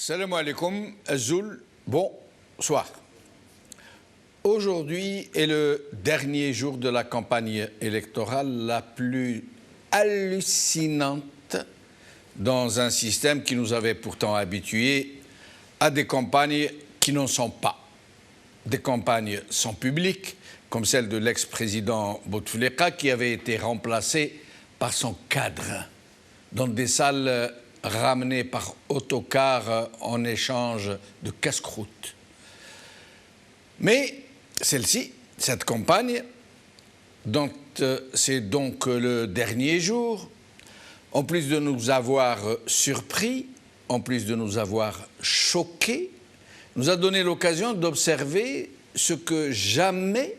Salam alaikum, Azul, bonsoir. Aujourd'hui est le dernier jour de la campagne électorale la plus hallucinante dans un système qui nous avait pourtant habitués à des campagnes qui n'en sont pas. Des campagnes sans public, comme celle de l'ex-président Bouteflika, qui avait été remplacé par son cadre dans des salles ramenées par autocar en échange de casse-croûte. Mais celle-ci, cette campagne, dont c'est donc le dernier jour, en plus de nous avoir surpris, en plus de nous avoir choqués, nous a donné l'occasion d'observer ce que jamais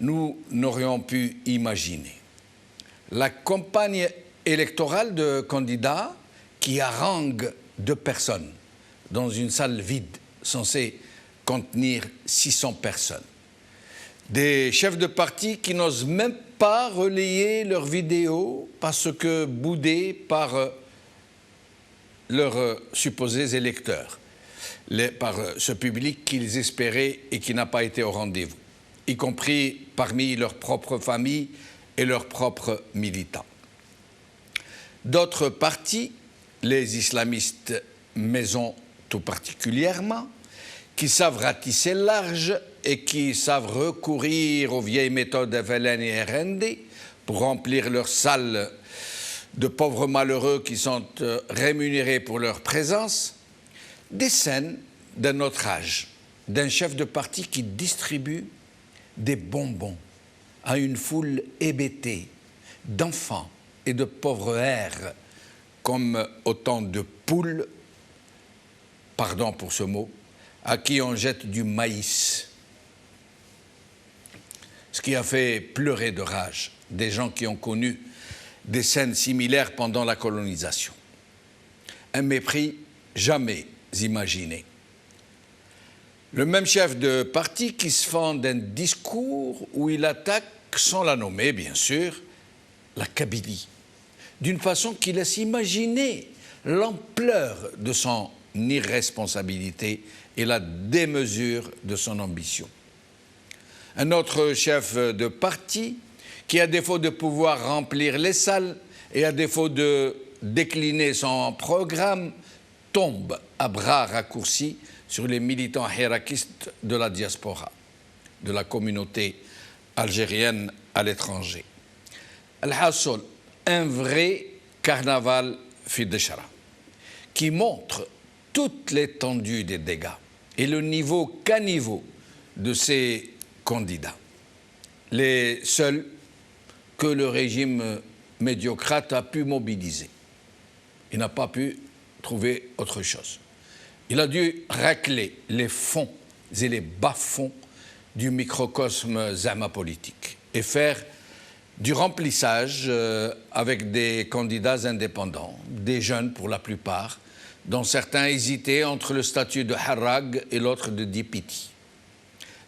nous n'aurions pu imaginer. La campagne électorale de candidats qui haranguent 2 personnes dans une salle vide censée contenir 600 personnes. Des chefs de parti qui n'osent même pas relayer leurs vidéos parce que boudés par leurs supposés électeurs, par ce public qu'ils espéraient et qui n'a pas été au rendez-vous, y compris parmi leurs propres familles et leurs propres militants. D'autres partis, les islamistes maison tout particulièrement, qui savent ratisser large et qui savent recourir aux vieilles méthodes FLN et RND pour remplir leurs salles de pauvres malheureux qui sont rémunérés pour leur présence, des scènes d'un autre âge, d'un chef de parti qui distribue des bonbons à une foule hébétée d'enfants et de pauvres hères comme autant de poules, pardon pour ce mot, à qui on jette du maïs. Ce qui a fait pleurer de rage des gens qui ont connu des scènes similaires pendant la colonisation. Un mépris jamais imaginé. Le même chef de parti qui se fend d'un discours où il attaque, sans la nommer bien sûr, la Kabylie, d'une façon qui laisse imaginer l'ampleur de son irresponsabilité et la démesure de son ambition. Un autre chef de parti qui, à défaut de pouvoir remplir les salles et à défaut de décliner son programme, tombe à bras raccourcis sur les militants hirakistes de la diaspora, de la communauté algérienne à l'étranger. Al-Hassol, un vrai carnaval Fideshara, qui montre toute l'étendue des dégâts et le niveau caniveau de ces candidats. Les seuls que le régime médiocrate a pu mobiliser. Il n'a pas pu trouver autre chose. Il a dû racler les fonds et les bas-fonds du microcosme zama politique et faire du remplissage avec des candidats indépendants, des jeunes pour la plupart, dont certains hésitaient entre le statut de Harag et l'autre de Dipiti.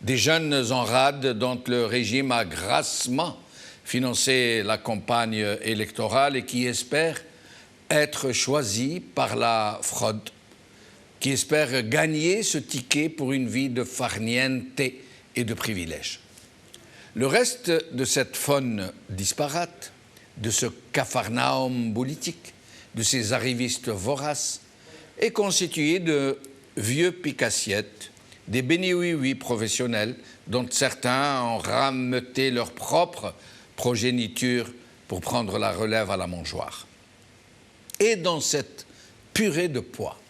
Des jeunes en rade dont le régime a grassement financé la campagne électorale et qui espèrent être choisis par la fraude, qui espèrent gagner ce ticket pour une vie de farniente et de privilèges. Le reste de cette faune disparate, de ce capharnaüm politique, de ces arrivistes voraces, est constitué de vieux picassiettes, des béni-oui-oui professionnels dont certains ont rameuté leur propre progéniture pour prendre la relève à la mangeoire. Et dans cette purée de pois,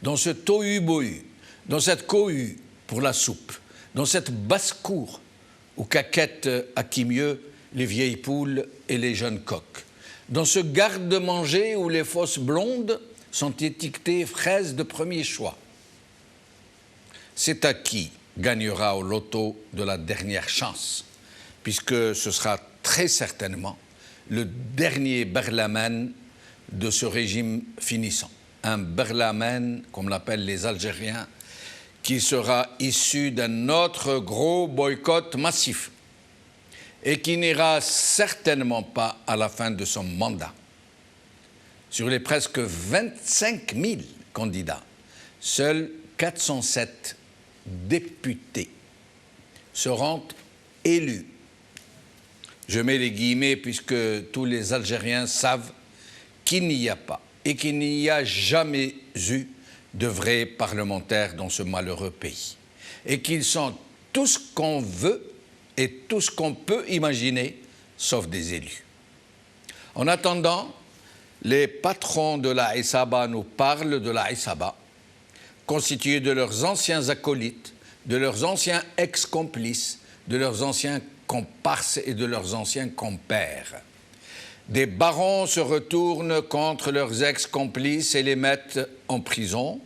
dans ce tohu-bohu, dans cette cohue pour la soupe, dans cette basse-cour où caquettent à qui mieux les vieilles poules et les jeunes coqs, dans ce garde-manger où les fausses blondes sont étiquetées fraises de premier choix. C'est à qui gagnera au loto de la dernière chance, puisque ce sera très certainement le dernier berlamen de ce régime finissant. Un berlamen, comme l'appellent les Algériens, qui sera issu d'un autre gros boycott massif et qui n'ira certainement pas à la fin de son mandat. Sur les presque 25 000 candidats seuls 407 députés seront élus. Je mets les guillemets puisque tous les Algériens savent qu'il n'y a pas et qu'il n'y a jamais eu de vrais parlementaires dans ce malheureux pays. Et qu'ils sont tout ce qu'on veut et tout ce qu'on peut imaginer, sauf des élus. En attendant, les patrons de la Issaba nous parlent de la Issaba, constituée de leurs anciens acolytes, de leurs anciens ex-complices, de leurs anciens comparses et de leurs anciens compères. Des barons se retournent contre leurs ex-complices et les mettent en prison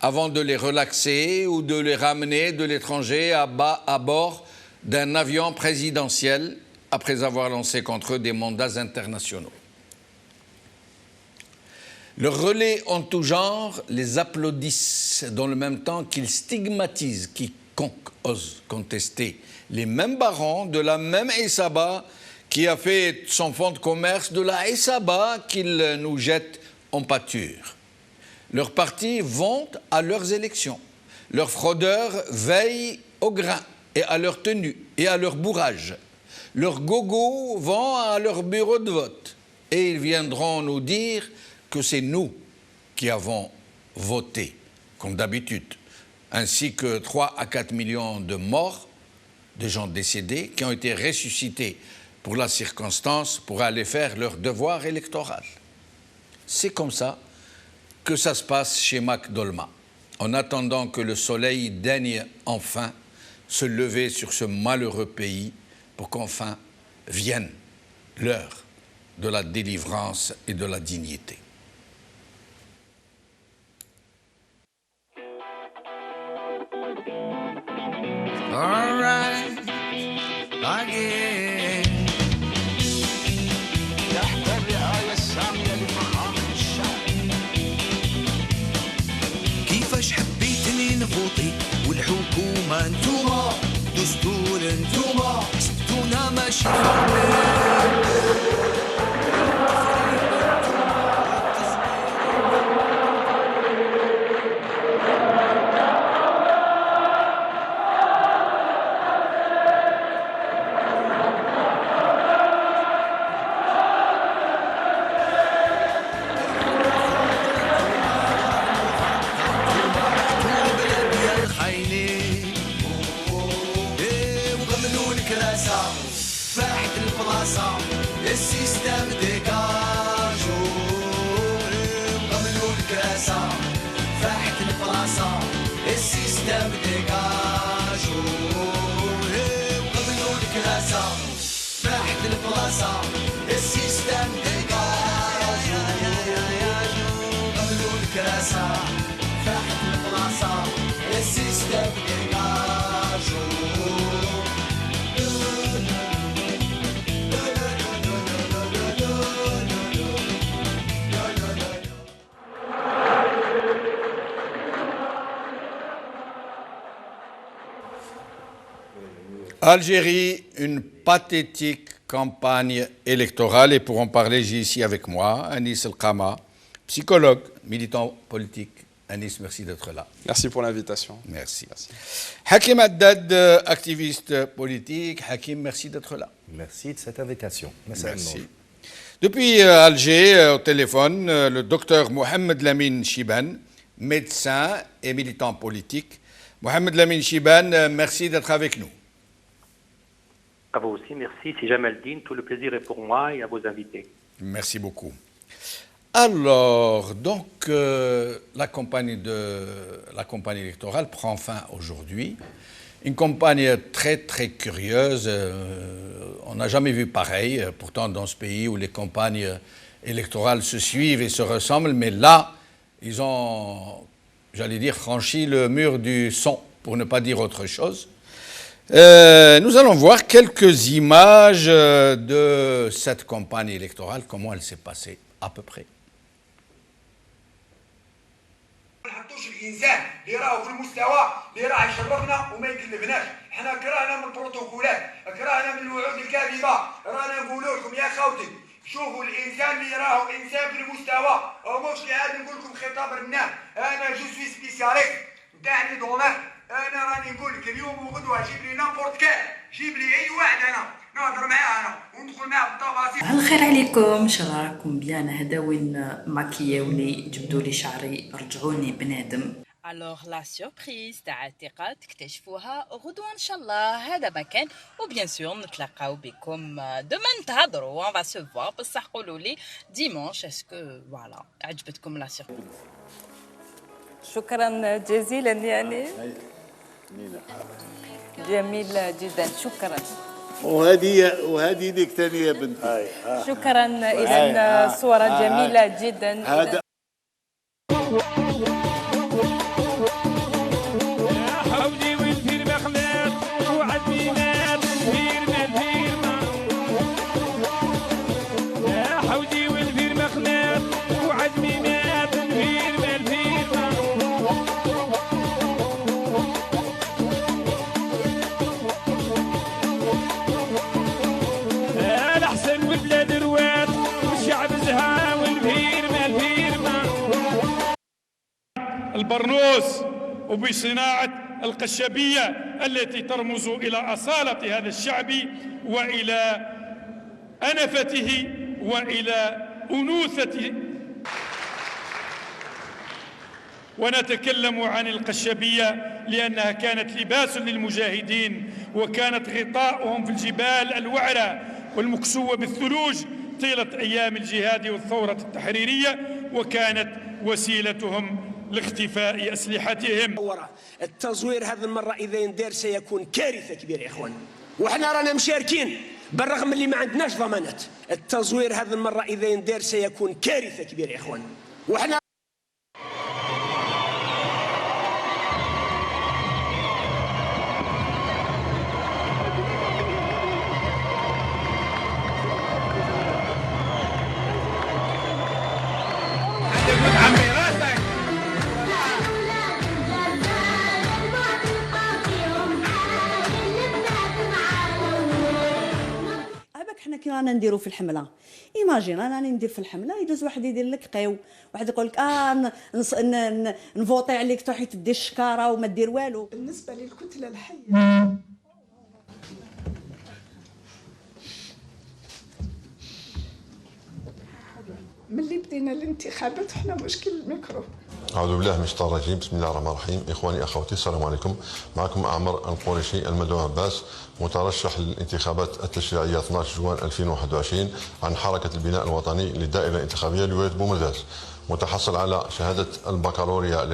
avant de les relaxer ou de les ramener de l'étranger à bord d'un avion présidentiel après avoir lancé contre eux des mandats internationaux. Le relais en tout genre les applaudissent dans le même temps qu'ils stigmatisent quiconque ose contester les mêmes barons de la même Issaba qui a fait son fonds de commerce de la Issaba qu'ils nous jettent en pâture. Leurs partis vont à leurs élections. Leurs fraudeurs veillent au grain et à leur tenue et à leur bourrage. Leurs gogos vont à leur bureau de vote et ils viendront nous dire que c'est nous qui avons voté, comme d'habitude, ainsi que 3 à 4 millions de morts, de gens décédés, qui ont été ressuscités pour la circonstance, pour aller faire leur devoir électoral. C'est comme ça que ça se passe chez Macdolma, en attendant que le soleil daigne enfin se lever sur ce malheureux pays pour qu'enfin vienne l'heure de la délivrance et de la dignité. All right, again. تحت الرعاية السامية لفخامة الشعب. كيفاش حبيتني نفوطي والحكومة انتوما دستور انتوما حسبتونا ماشي Algérie, une pathétique campagne électorale. Et pour en parler, j'ai ici avec moi Anis El-Khama, psychologue, militant politique. Anis, merci d'être là. Merci pour l'invitation. Merci. Hakim Haddad, activiste politique. Hakim, merci d'être là. Merci de cette invitation. Merci. Depuis Alger, au téléphone, le docteur Mohamed Lamine Chiban, médecin et militant politique. Mohamed Lamine Chiban, merci d'être avec nous. À vous aussi, merci. C'est Jamal Din, tout le plaisir est pour moi et à vos invités. Merci beaucoup. Alors, donc, la campagne électorale prend fin aujourd'hui. Une campagne très, très curieuse. On n'a jamais vu pareil. Pourtant, dans ce pays où les campagnes électorales se suivent et se ressemblent, mais là, ils ont, j'allais dire, franchi le mur du son, pour ne pas dire autre chose. Nous allons voir quelques images de cette campagne électorale, comment elle s'est passée à peu près. الانسان اللي راه في المستوى اللي راه يشرفنا وما يكلفناش، حنا كرهنا من البروتوكولات، كرهنا من الوعود الكاذبه، رانا نقولوا لكم يا خوتي شوفوا الانسان اللي راه انسان في المستوى، ومش قاعد نقول لكم خطاب رنان، انا جو سوي سبيسياليست نتاع لي دومين. انا راني نقول لك اليوم وغدوه جيب لي نامبورت كان، جيب لي اي واحد انا نهضر معاه انا وندخل معاه في التفاصيل. الخير عليكم، ان شاء الله راكم بيان. هذا وين ماكياولي، جبدوا لي شعري، رجعوني بنادم. الوغ لا سوربريز تاع الثقة تكتشفوها غدوة ان شاء الله. هذا ما كان، وبيان سور نتلاقاو بكم دومان نتهضروا، اون فا سو فوا. بصح قولوا لي ديمونش اسكو فوالا عجبتكم لا سوربريز. شكرا جزيلا يعني جميل جدا، شكرا. وهذه ليك ثاني يا بنتي. شكرا، اذا صورة جميلة جدا. هذا البرنوس وبصناعة القشبية التي ترمز إلى أصالة هذا الشعب وإلى أنفته وإلى أنوثته. ونتكلم عن القشبية لأنها كانت لباس للمجاهدين، وكانت غطاؤهم في الجبال الوعرة والمكسوة بالثلوج طيلة أيام الجهاد والثورة التحريرية، وكانت وسيلتهم لاختفاء أسلحتهم. التزوير هذه المرة إذا يندار سيكون كارثة كبيرة يا إخوان، وإحنا رانا مشاركين بالرغم اللي ما عندناش ضمانات. التزوير هذه المرة إذا يندار سيكون كارثة كبيرة يا إخوان، وإحنا حنا كي رانا نديرو في الحمله. ايماجين انا راني ندير في الحمله، يدوز واحد يدير لك قيو، واحد يقول لك نفوطي عليك تروحي تدي الشكاره وما دير والو. بالنسبه للكتله الحيه ملي بدينا الانتخابات حنا مشكل الميكرو. أعوذ بالله من الشيطان الرجيم، بسم الله الرحمن الرحيم. إخواني أخواتي السلام عليكم، معكم أعمر القريشي المدعو عباس، مترشح للانتخابات التشريعية 12 جوان 2021 عن حركة البناء الوطني للدائرة الانتخابية لولاية بومرداس، متحصل على شهادة البكالوريا ل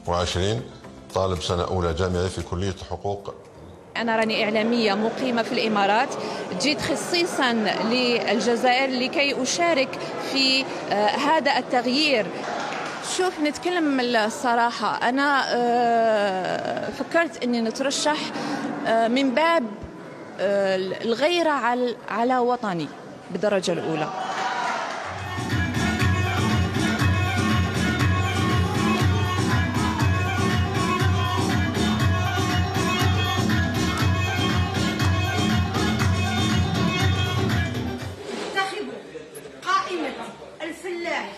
2020، طالب سنة أولى جامعي في كلية حقوق. أنا راني إعلامية مقيمة في الإمارات، جيت خصيصا للجزائر لكي أشارك في هذا التغيير. شوف نتكلم الصراحة، أنا فكرت أني نترشح من باب الغيرة على وطني بالدرجة الأولى. انتخبوا قائمة الفلاح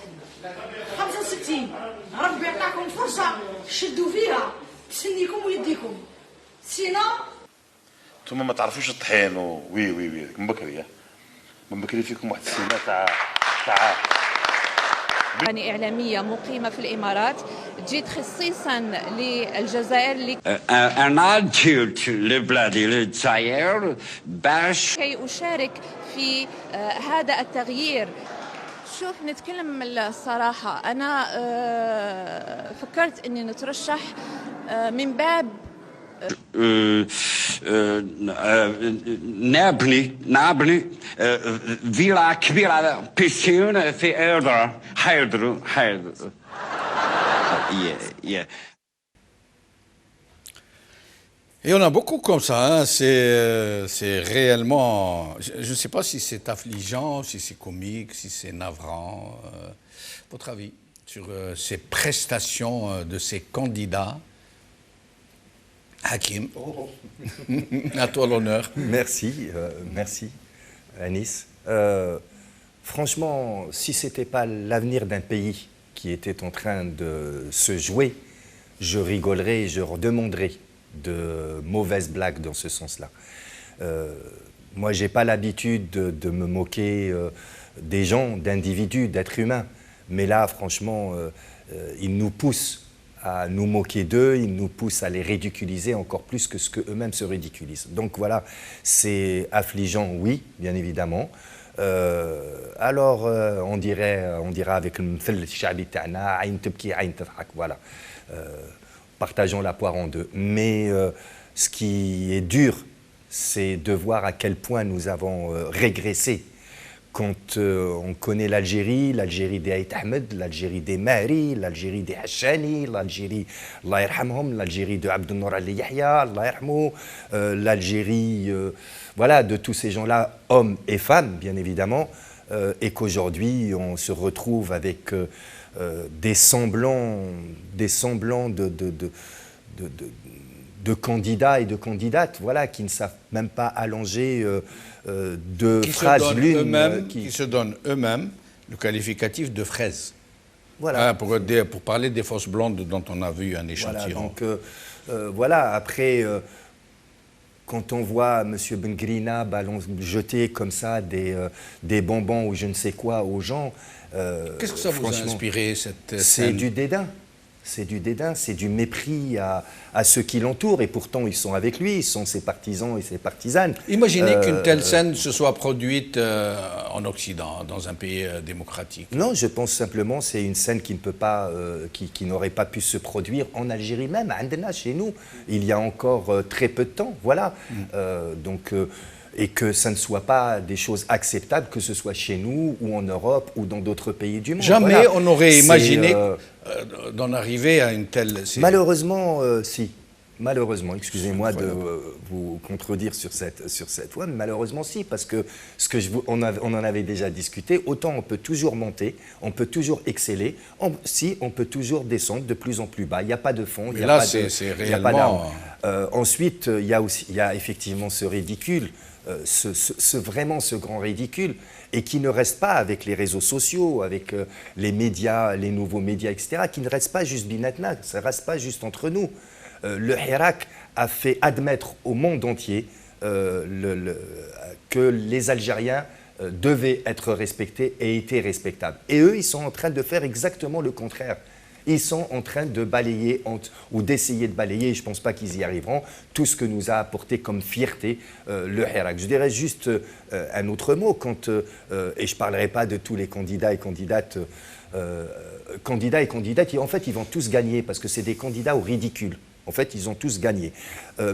65، ربي يعطاكم فرصة شدوا فيها بسنيكم ويديكم، سينا ثم ما تعرفوش الطحين وي من بكري من بكري فيكم واحد السنة تاع أنا إعلامية مقيمة في الإمارات، جيت خصيصا للجزائر أنا جيت لبلادي للجزائر باش كي أشارك في هذا التغيير. شوف نتكلم الصراحة، أنا فكرت أني نترشح من باب نابني فيلا كبيرة بيسيون في حيدر. Et on a beaucoup comme ça, hein. C'est réellement, je ne sais pas si c'est affligeant, si c'est comique, si c'est navrant. Votre avis sur ces prestations de ces candidats? Hakim, à toi l'honneur. Merci Anis. Franchement, si ce n'était pas l'avenir d'un pays qui était en train de se jouer, je rigolerais et je demanderais de mauvaises blagues dans ce sens-là. Moi, je n'ai pas l'habitude de me moquer des gens, d'individus, d'êtres humains. Mais là, franchement, ils nous poussent à nous moquer d'eux, ils nous poussent à les ridiculiser encore plus que ce qu'eux-mêmes se ridiculisent. Donc voilà, c'est affligeant, oui, bien évidemment. Alors, on dira avec le mthal shabi ta'na, ayn tibki, ayn tadhak, voilà. Partageons la poire en deux. Mais ce qui est dur, c'est de voir à quel point nous avons régressé. Quand on connaît l'Algérie des Aït Ahmed, l'Algérie des Mahri, l'Algérie des Hachani, l'Algérie, Allah yarhamhum, l'Algérie de Abdel Nour Ali Yahya, Allah yarhamou, l'Algérie, voilà, de tous ces gens-là, hommes et femmes, bien évidemment, et qu'aujourd'hui, on se retrouve avec des semblants de candidats et de candidates, voilà, qui ne savent même pas allonger deux phrases l'une. Qui se donnent eux-mêmes le qualificatif de fraise. Voilà. Hein, pour parler des fausses blondes dont on a vu un échantillon. Voilà, donc, voilà, après, quand on voit M. Bengrina jeter comme ça des bonbons ou je ne sais quoi aux gens... Qu'est-ce que ça vous a inspiré, cette scène? C'est du dédain. C'est du dédain, c'est du mépris à ceux qui l'entourent. Et pourtant, ils sont avec lui, ils sont ses partisans et ses partisanes. Imaginez qu'une telle scène se soit produite en Occident, dans un pays démocratique. Non, je pense simplement que c'est une scène qui ne peut pas, qui n'aurait pas pu se produire en Algérie même, à Andena, chez nous, il y a encore très peu de temps. Voilà. Et que ça ne soit pas des choses acceptables, que ce soit chez nous, ou en Europe, ou dans d'autres pays du monde. Jamais voilà. on n'aurait imaginé d'en arriver à une telle... Malheureusement, si. Malheureusement, excusez-moi de vous contredire sur cette voie, mais malheureusement si, parce que on en avait déjà discuté, autant on peut toujours monter, on peut toujours exceller, si on peut toujours descendre de plus en plus bas. Il n'y a pas de fond, il n'y a là, pas de... c'est réellement... Ensuite, il y a effectivement ce ridicule, vraiment ce grand ridicule, et qui ne reste pas avec les réseaux sociaux, avec les médias, les nouveaux médias, etc., qui ne reste pas juste binatna, ça ne reste pas juste entre nous. Le Hirak a fait admettre au monde entier que les Algériens devaient être respectés et étaient respectables. Et eux, ils sont en train de faire exactement le contraire. Ils sont en train de balayer, ou d'essayer de balayer, et je ne pense pas qu'ils y arriveront, tout ce que nous a apporté comme fierté le Hirak. Je dirais juste un autre mot, et je ne parlerai pas de tous les candidats et candidates, en fait, ils vont tous gagner, parce que c'est des candidats au ridicule. En fait, ils ont tous gagné.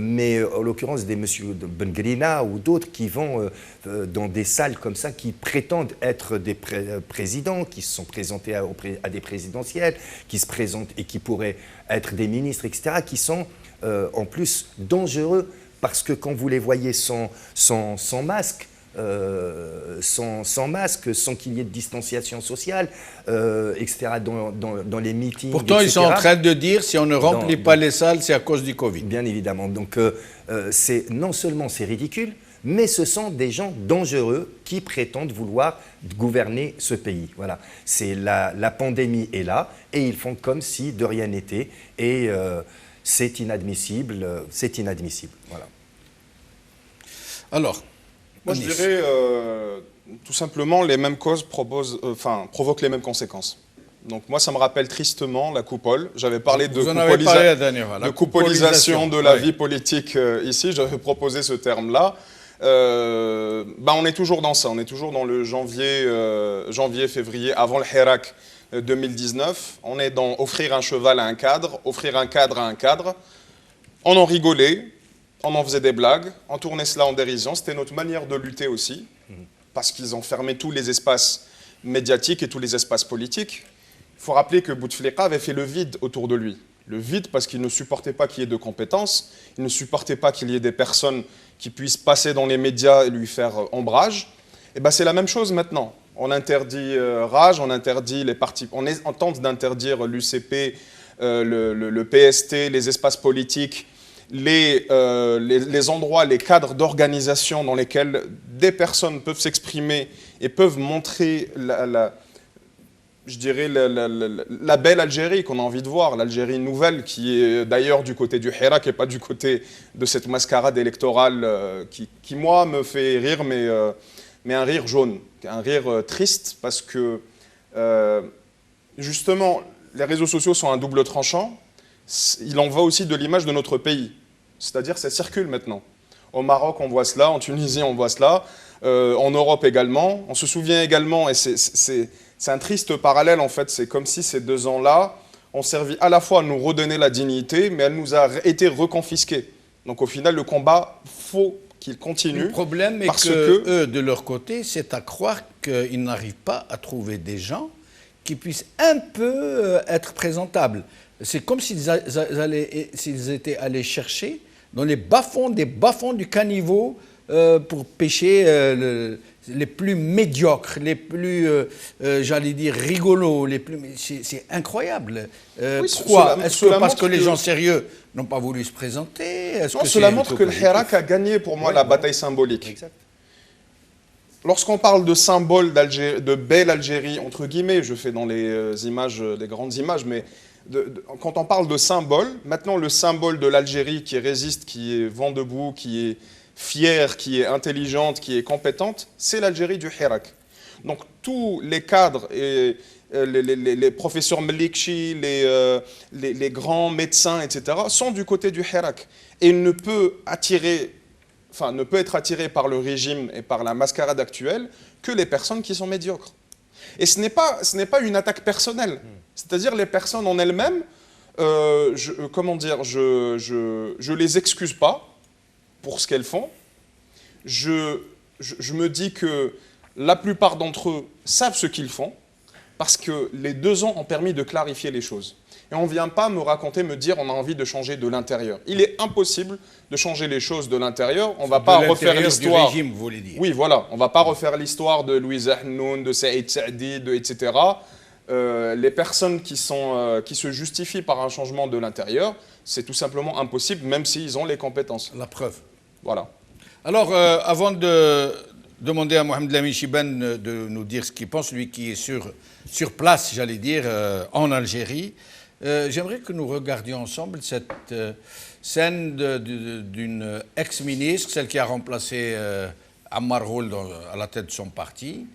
Mais en l'occurrence des M. Bengrina ou d'autres qui vont dans des salles comme ça, qui prétendent être des présidents, qui se sont présentés à des présidentielles, qui se présentent et qui pourraient être des ministres, etc., qui sont en plus dangereux parce que quand vous les voyez sans masque, sans masque, sans qu'il y ait de distanciation sociale, etc., dans les meetings. Pourtant, etc. Ils sont en train de dire si on ne remplit pas les salles, c'est à cause du Covid. Bien évidemment. Donc, non seulement c'est ridicule, mais ce sont des gens dangereux qui prétendent vouloir gouverner ce pays. Voilà. La pandémie est là et ils font comme si de rien n'était. Et c'est inadmissible. C'est inadmissible. Voilà. Alors, moi, je dirais tout simplement les mêmes causes provoquent les mêmes conséquences. Donc moi, ça me rappelle tristement la coupole. J'avais parlé de coupolisation de la vie politique ici. J'avais proposé ce terme-là. On est toujours dans ça. On est toujours dans le janvier-février, avant le Hirak 2019. On est dans offrir un cheval à un cadre, offrir un cadre à un cadre. On en rigolait. On en faisait des blagues, on tournait cela en dérision. C'était notre manière de lutter aussi, parce qu'ils ont fermé tous les espaces médiatiques et tous les espaces politiques. Il faut rappeler que Bouteflika avait fait le vide autour de lui. Le vide parce qu'il ne supportait pas qu'il y ait de compétences, il ne supportait pas qu'il y ait des personnes qui puissent passer dans les médias et lui faire ombrage. Et c'est la même chose maintenant. On interdit Rage, on interdit les partis, on tente d'interdire l'UCP, le PST, les espaces politiques, les endroits, les cadres d'organisation dans lesquels des personnes peuvent s'exprimer et peuvent montrer je dirais, la belle Algérie qu'on a envie de voir, l'Algérie nouvelle, qui est d'ailleurs du côté du Hirak et pas du côté de cette mascarade électorale qui, moi, me fait rire, mais un rire jaune, un rire triste, parce que, justement, les réseaux sociaux sont un double tranchant. Il en va aussi de l'image de notre pays, c'est-à-dire ça circule maintenant. Au Maroc, on voit cela, en Tunisie, on voit cela, en Europe également. On se souvient également, et c'est un triste parallèle en fait, c'est comme si ces 2 ans-là ont servi à la fois à nous redonner la dignité, mais elle nous a été reconfisquée. Donc au final, le combat, faut qu'il continue. Le problème est que eux, de leur côté, c'est à croire qu'ils n'arrivent pas à trouver des gens qui puissent un peu être présentables. C'est comme s'ils étaient allés chercher dans les bas-fonds des bas-fonds du caniveau pour pêcher les plus médiocres, les plus, j'allais dire, rigolos, les plus... C'est incroyable. Pourquoi? Est-ce que parce que les gens sérieux n'ont pas voulu se présenter? Non, cela montre que le Hirak a gagné pour moi la bataille symbolique. Exact. Lorsqu'on parle de symbole de belle Algérie, entre guillemets, je fais dans les images, les grandes images, mais quand on parle de symbole, maintenant le symbole de l'Algérie qui résiste, qui est vent debout, qui est fière, qui est intelligente, qui est compétente, c'est l'Algérie du Hirak. Donc tous les cadres et les professeurs Melikchi, les grands médecins, etc., sont du côté du Hirak. Et ne peut être attiré par le régime et par la mascarade actuelle que les personnes qui sont médiocres. Et ce n'est pas une attaque personnelle. C'est-à-dire les personnes en elles-mêmes, je les excuse pas pour ce qu'elles font. Je me dis que la plupart d'entre eux savent ce qu'ils font parce que les 2 ans ont permis de clarifier les choses. Et on ne vient pas me dire on a envie de changer de l'intérieur. Il est impossible de changer les choses de l'intérieur. On ne va pas refaire l'histoire. Du régime, vous voulez dire. Oui, voilà. On ne va pas refaire l'histoire de Louis Ahnoun, de Saïd Saadi, etc. Les personnes qui se justifient par un changement de l'intérieur, c'est tout simplement impossible, même s'ils ont les compétences. La preuve. Voilà. Alors, avant de demander à Mohamed Lamine Chibane de nous dire ce qu'il pense, lui qui est sur place, j'allais dire, en Algérie, j'aimerais que nous regardions ensemble cette scène d'une ex-ministre, celle qui a remplacé Ammar Ghoul à la tête de son parti,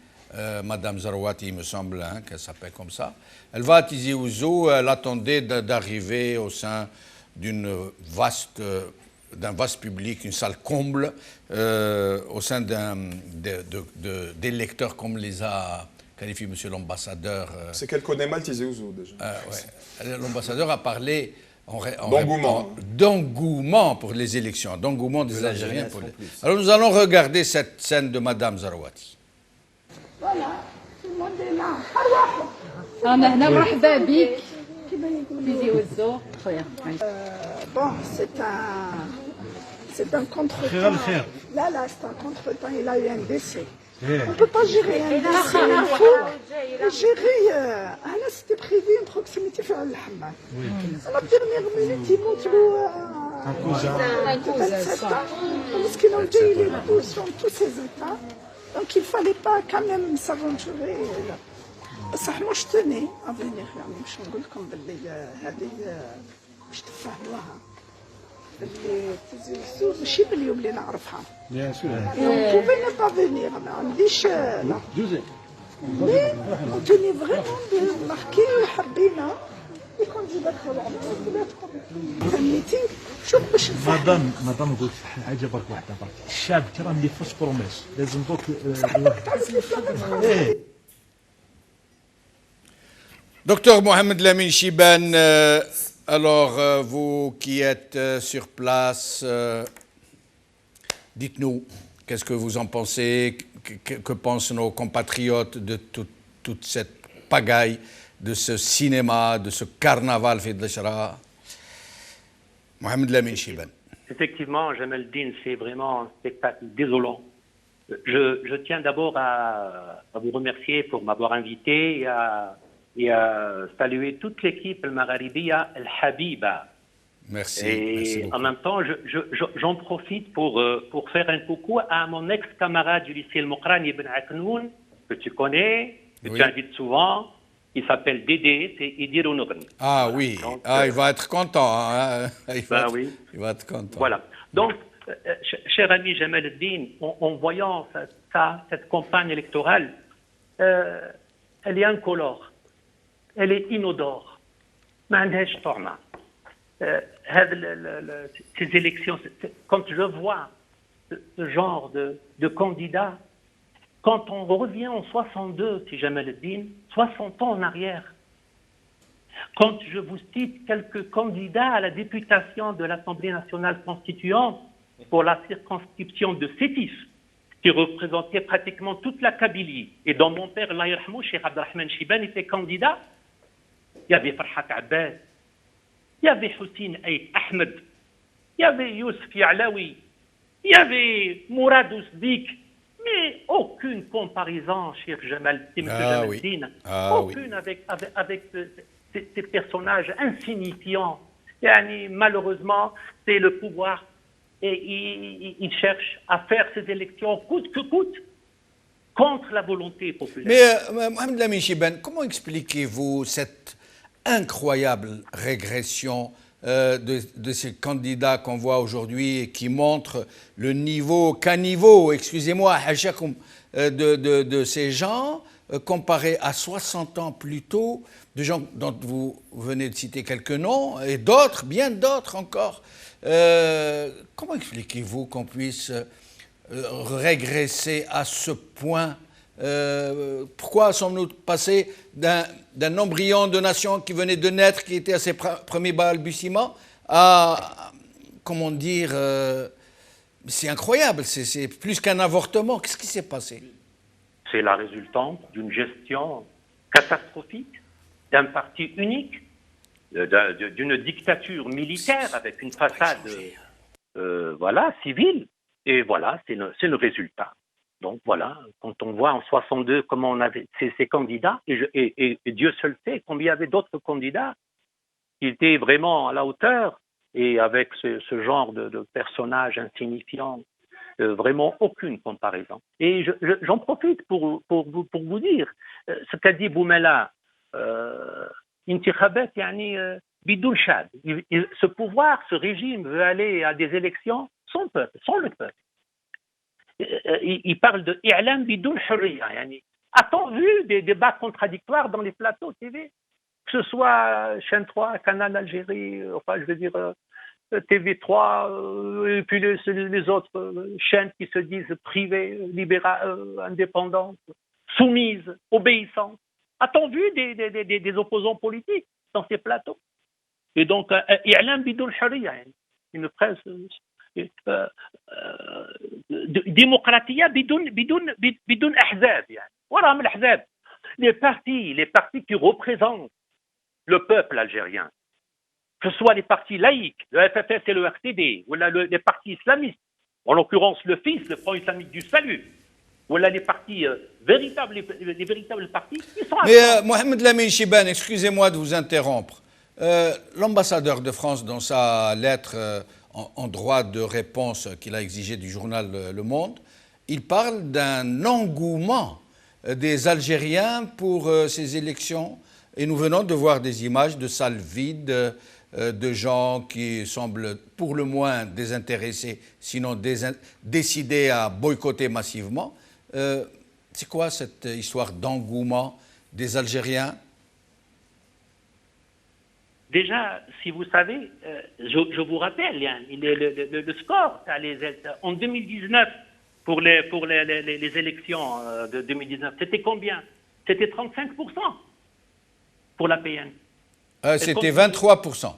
Madame Zarouati, il me semble qu'elle s'appelle comme ça. Elle va à Tizi Ouzou, elle attendait d'arriver au sein d'un vaste public, une salle comble, au sein d'électeurs comme les a qualifiés monsieur l'ambassadeur. C'est qu'elle connaît mal Tizi Ouzou déjà. Ouais. L'ambassadeur a parlé d'engouement pour les élections, d'engouement des Algériens. Alors nous allons regarder cette scène de Madame Zarouati. Voilà, tout le monde est là. أنا هنا مرحبا بك تيزي وزو خويا. Bon, c'est un contretemps. Là, c'est un contretemps. Il a eu un décès. On ne peut pas gérer un décès. Il faut gérer. Là, c'était prévu une proximité vers le hammam. À la dernière minute, il monte un cousin. 27 ans. Parce qu'il a dit les coups sont tous ses états. Donc il ne fallait pas quand même s'aventurer. بصح moi je tenais à venir يعني باش نقول لكم باللي هذه باش تفهموها باللي تيزي وزو ماشي باليوم اللي نعرفها. Bien sûr. Et on pouvait ne pas venir, ما عنديش لا. Mais on tenait vraiment de marquer حبينا الكانديدات تبعهم الميتينغ شوف باش مدام قلت حاجه برك واحده برك الشعب كرام اللي فاش بروميس لازم دوك Docteur Mohamed Lamine Chibane, alors vous qui êtes sur place, dites-nous, qu'est-ce que vous en pensez, que pensent nos compatriotes de toute cette pagaille, de ce cinéma, de ce carnaval fait de Shara? Mohamed Lamine Chibane. Effectivement, Jamel Din, c'est vraiment un spectacle désolant. Je tiens d'abord à vous remercier pour m'avoir invité et à saluer toute l'équipe Al-Magharibiya Al-Habiba. Merci. Et merci en même temps, j'en profite pour faire un coucou à mon ex-camarade du lycée El Mokrani Ibn Aknoun, que tu connais, que tu invites souvent. Il s'appelle Dédé, c'est Idir Ounogni. Ah oui, donc, il va être content. Hein. Oui. Il va être content. Voilà. Donc, cher ami Jamal Eddine, en voyant cette campagne électorale, elle est incolore, elle est inodore. Ces élections, quand je vois ce genre de candidats, quand on revient en 62, si Jamal Eddine, 60 ans en arrière, quand je vous cite quelques candidats à la députation de l'Assemblée nationale constituante pour la circonscription de Sétif, qui représentait pratiquement toute la Kabylie, et dont mon père, Allah yarhamou, Cheikh Abdelrahman Chiban, était candidat, il y avait Farhat Abbas, il y avait Hussein Aït Ahmed, il y avait Youssef Ya'lawi, il y avait Mourad Ousdik, mais aucune comparaison, cher Jamal Dine, aucune avec ces personnages insignifiants. Et malheureusement, c'est le pouvoir et il cherche à faire ces élections coûte que coûte contre la volonté populaire. Mais Mohamed Lamine Chiban, comment expliquez-vous cette incroyable régression de ces candidats qu'on voit aujourd'hui et qui montrent le niveau, excusez-moi, de ces gens comparé à 60 ans plus tôt, de gens dont vous venez de citer quelques noms, et d'autres, bien d'autres encore. Comment expliquez-vous qu'on puisse régresser à ce point? Pourquoi sommes-nous passés d'un embryon de nation qui venait de naître, qui était à ses premiers balbutiements, à, comment dire, c'est incroyable, c'est plus qu'un avortement. Qu'est-ce qui s'est passé? C'est la résultante d'une gestion catastrophique, d'un parti unique, d'une dictature militaire avec une façade civile. Et voilà, c'est le résultat. Donc voilà, quand on voit en 62 comment on avait ces candidats, et Dieu seul sait combien il y avait d'autres candidats qui étaient vraiment à la hauteur, et avec ce genre de personnages insignifiants, vraiment aucune comparaison. Et j'en profite pour vous dire, ce qu'a dit Boumela, intikhabat yani bidoun shad. Ce pouvoir, ce régime veut aller à des élections sans peuple, sans le peuple. Il parle de i'lam bidoun hurriya. A-t-on vu des débats contradictoires dans les plateaux TV, que ce soit chaîne 3, Canal Algérie, enfin je veux dire TV3, et puis les autres chaînes qui se disent privées, libérales, indépendantes, soumises, obéissantes. A-t-on vu des opposants politiques dans ces plateaux? Et donc, i'lam bidoun hurriya, une presse démocratie bidoun ahzab. Voilà les partis qui représentent le peuple algérien, que ce soit les partis laïcs, le FFS et le RCD, ou les partis islamistes, en l'occurrence le FIS, le Front islamique du salut, ou les partis véritables partis, ils sont... Mais Mohamed Lamine Chiban, excusez-moi de vous interrompre. L'ambassadeur de France, dans sa lettre en droit de réponse qu'il a exigé du journal Le Monde, il parle d'un engouement des Algériens pour ces élections. Et nous venons de voir des images de salles vides, de gens qui semblent pour le moins désintéressés, sinon décidés à boycotter massivement. C'est quoi cette histoire d'engouement des Algériens? Déjà, si vous savez, je vous rappelle, le score en 2019 pour les élections de 2019, c'était combien? C'était 35% pour la PN. C'était 23%.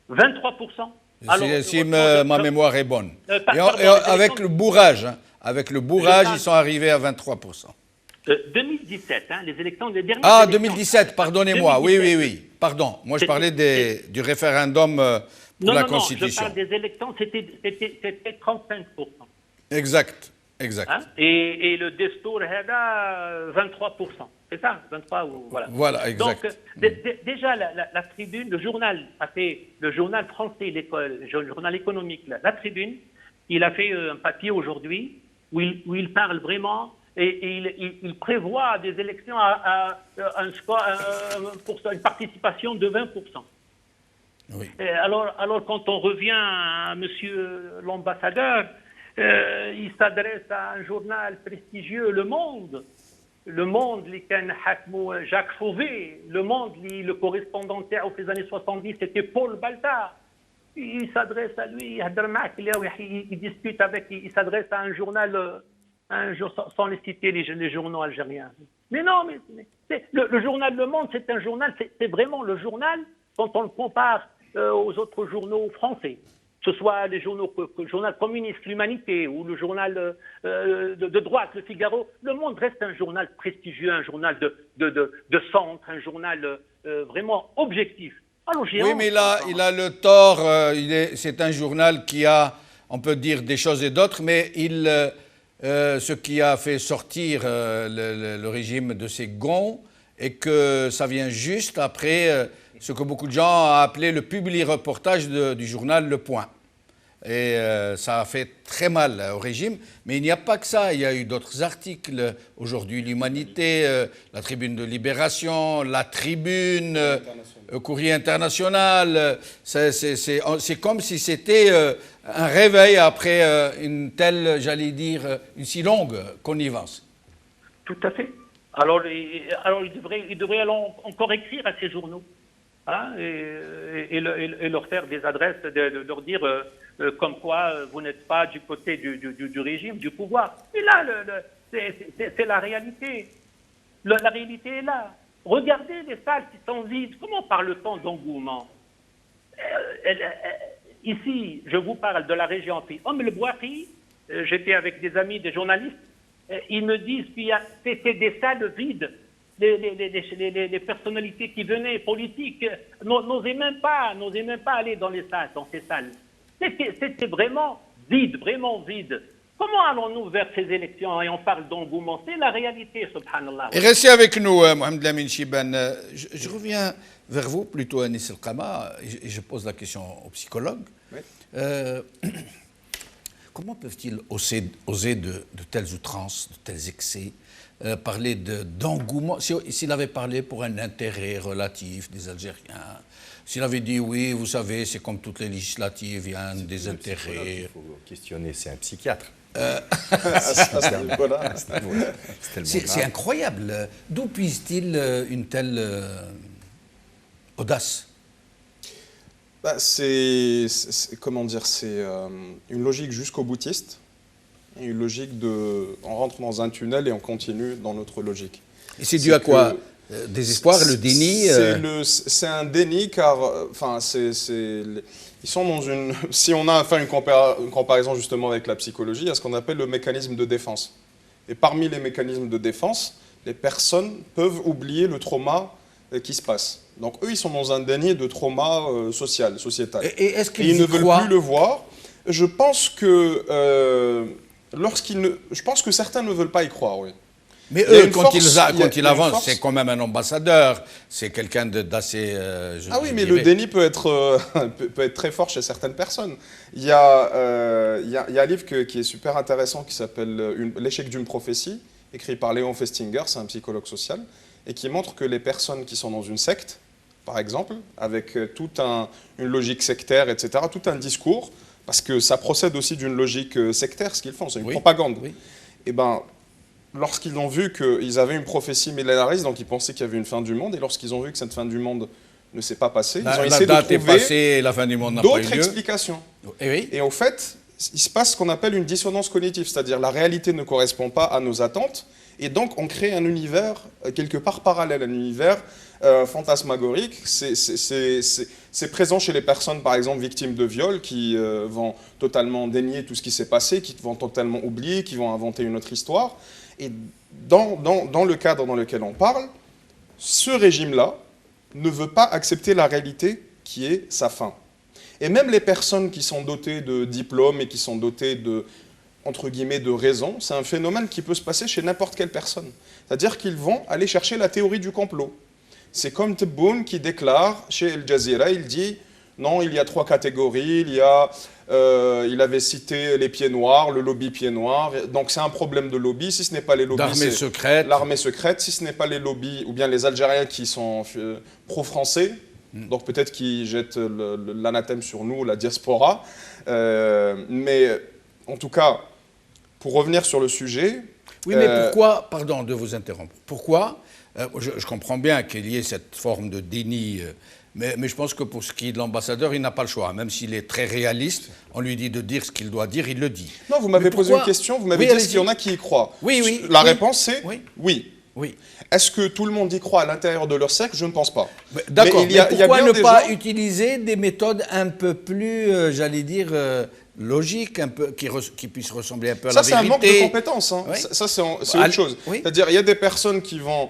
23%. Si ma mémoire est bonne. Avec le bourrage, ils sont arrivés à 23%. 2017, les élections des dernières. Ah, 2017, pardonnez-moi. Oui. Pardon. Moi, je parlais du référendum pour la Constitution. Non, je parle des élections, c'était 35%. Exact. Et le Destour, 23%. C'est ça, 23 ou voilà. Voilà, exact. Donc, déjà, la Tribune, le journal français, le journal économique, la Tribune, il a fait un papier aujourd'hui où il parle vraiment et il prévoit des élections à une participation de 20%. Oui. Alors, quand on revient à monsieur l'ambassadeur, il s'adresse à un journal prestigieux, Le Monde, Jacques Chauvet, Le Monde, le correspondant des années 70, c'était Paul Balta. Il s'adresse à lui, il discute avec, il s'adresse à un journal, sans les citer les journaux algériens. Mais non, le journal Le Monde, c'est un journal, c'est vraiment le journal, quand on le compare aux autres journaux français, que ce soit le journal communiste, l'Humanité, ou le journal de droite, Le Figaro. Le Monde reste un journal prestigieux, un journal de centre, un journal vraiment objectif. Alors, oui, mais il a le tort. C'est un journal qui a, on peut dire, des choses et d'autres, mais ce qui a fait sortir le régime de ces gonds, et que ça vient juste après ce que beaucoup de gens ont appelé le publi-reportage du journal Le Point. Et ça a fait très mal au régime, mais il n'y a pas que ça. Il y a eu d'autres articles, aujourd'hui l'Humanité, la Tribune de Libération, la Tribune, Courrier International. C'est comme si c'était un réveil après une telle, j'allais dire, une si longue connivence. Tout à fait. Alors il devrait encore écrire à ces journaux, hein, et leur faire des adresses, de leur dire comme quoi vous n'êtes pas du côté du régime, du pouvoir. Et là, c'est la réalité. La réalité est là. Regardez les salles qui sont vides. Comment parle-t-on d'engouement? Ici, je vous parle de la région. Puis, le Bouakhi, j'étais avec des amis, des journalistes, ils me disent qu'il y a c'était des salles vides. Les personnalités qui venaient, politiques, n'osaient même pas aller dans ces salles. C'était vraiment vide, vraiment vide. Comment allons-nous vers ces élections et on parle d'engouement? C'est la réalité, subhanallah. Et restez avec nous, Mohamed Lamine Chiban. Je reviens vers vous, plutôt Anis El Kama, et je pose la question aux psychologues. Oui. Comment peuvent-ils oser de telles outrances, de tels excès, parler d'engouement? S'il avait parlé pour un intérêt relatif des Algériens, s'il avait dit oui, vous savez, c'est comme toutes les législatives, il y a des intérêts. Il faut questionner, c'est un psychiatre. C'est incroyable. D'où puise-t-il une telle audace? Comment dire, c'est une logique jusqu'au boutiste, une logique on rentre dans un tunnel et on continue dans notre logique. Et c'est dû à quoi? Désespoir, le déni? C'est un déni car, ils sont dans une... Si on a fait une comparaison justement avec la psychologie, il y a ce qu'on appelle le mécanisme de défense. Et parmi les mécanismes de défense, les personnes peuvent oublier le trauma qui se passe. Donc eux, ils sont dans un déni de trauma sociétal. Et est-ce qu'ils ne veulent plus le voir? Je pense que je pense que certains ne veulent pas y croire, oui. Mais eux, quand ils avancent, c'est quand même un ambassadeur, c'est quelqu'un d'assez... oui, mais le déni peut être très fort chez certaines personnes. Il y a un livre qui est super intéressant qui s'appelle « L'échec d'une prophétie », écrit par Léon Festinger, c'est un psychologue social, et qui montre que les personnes qui sont dans une secte, par exemple, avec toute une logique sectaire, etc., tout un discours, parce que ça procède aussi d'une logique sectaire, ce qu'ils font, c'est une propagande. Oui. Et ben, lorsqu'ils ont vu qu'ils avaient une prophétie millénariste, donc ils pensaient qu'il y avait une fin du monde, et lorsqu'ils ont vu que cette fin du monde ne s'est pas passée, ils ont essayé de trouver d'autres explications. Et au fait, il se passe ce qu'on appelle une dissonance cognitive, c'est-à-dire la réalité ne correspond pas à nos attentes, et donc on crée un univers quelque part parallèle, un univers fantasmagorique. C'est présent chez les personnes, par exemple, victimes de viol, qui vont totalement dénier tout ce qui s'est passé, qui vont totalement oublier, qui vont inventer une autre histoire. Et dans le cadre dans lequel on parle, ce régime-là ne veut pas accepter la réalité qui est sa fin. Et même les personnes qui sont dotées de diplômes et qui sont dotées de, entre guillemets, de raison, c'est un phénomène qui peut se passer chez n'importe quelle personne. C'est-à-dire qu'ils vont aller chercher la théorie du complot. C'est comme Tebboune qui déclare chez El Jazeera, il dit Non, il y a 3 catégories. Il avait cité les pieds noirs, le lobby pieds noirs. Donc c'est un problème de lobby. Si ce n'est pas les lobbies, l'armée secrète. L'armée secrète. Si ce n'est pas les lobbies, ou bien les Algériens qui sont pro-français, donc peut-être qu'ils jettent l'anathème sur nous, la diaspora. Mais en tout cas, pour revenir sur le sujet... Oui, mais pourquoi, pardon de vous interrompre, pourquoi, je comprends bien qu'il y ait cette forme de déni, mais je pense que pour ce qui est de l'ambassadeur, il n'a pas le choix. Même s'il est très réaliste, on lui dit de dire ce qu'il doit dire, il le dit. Non, vous m'avez posé une question, vous m'avez dit est-ce qu'il y en a qui y croient. Oui. La réponse c'est oui. Oui. Est-ce que tout le monde y croit à l'intérieur de leur cercle? Je ne pense pas. D'accord, mais pourquoi ne pas utiliser des méthodes un peu plus, j'allais dire, logiques, un peu, qui puissent ressembler un peu à la vérité? Ça, c'est un manque de compétences. Hein. Oui. Ça, c'est autre chose. Oui. C'est-à-dire, il y a des personnes qui vont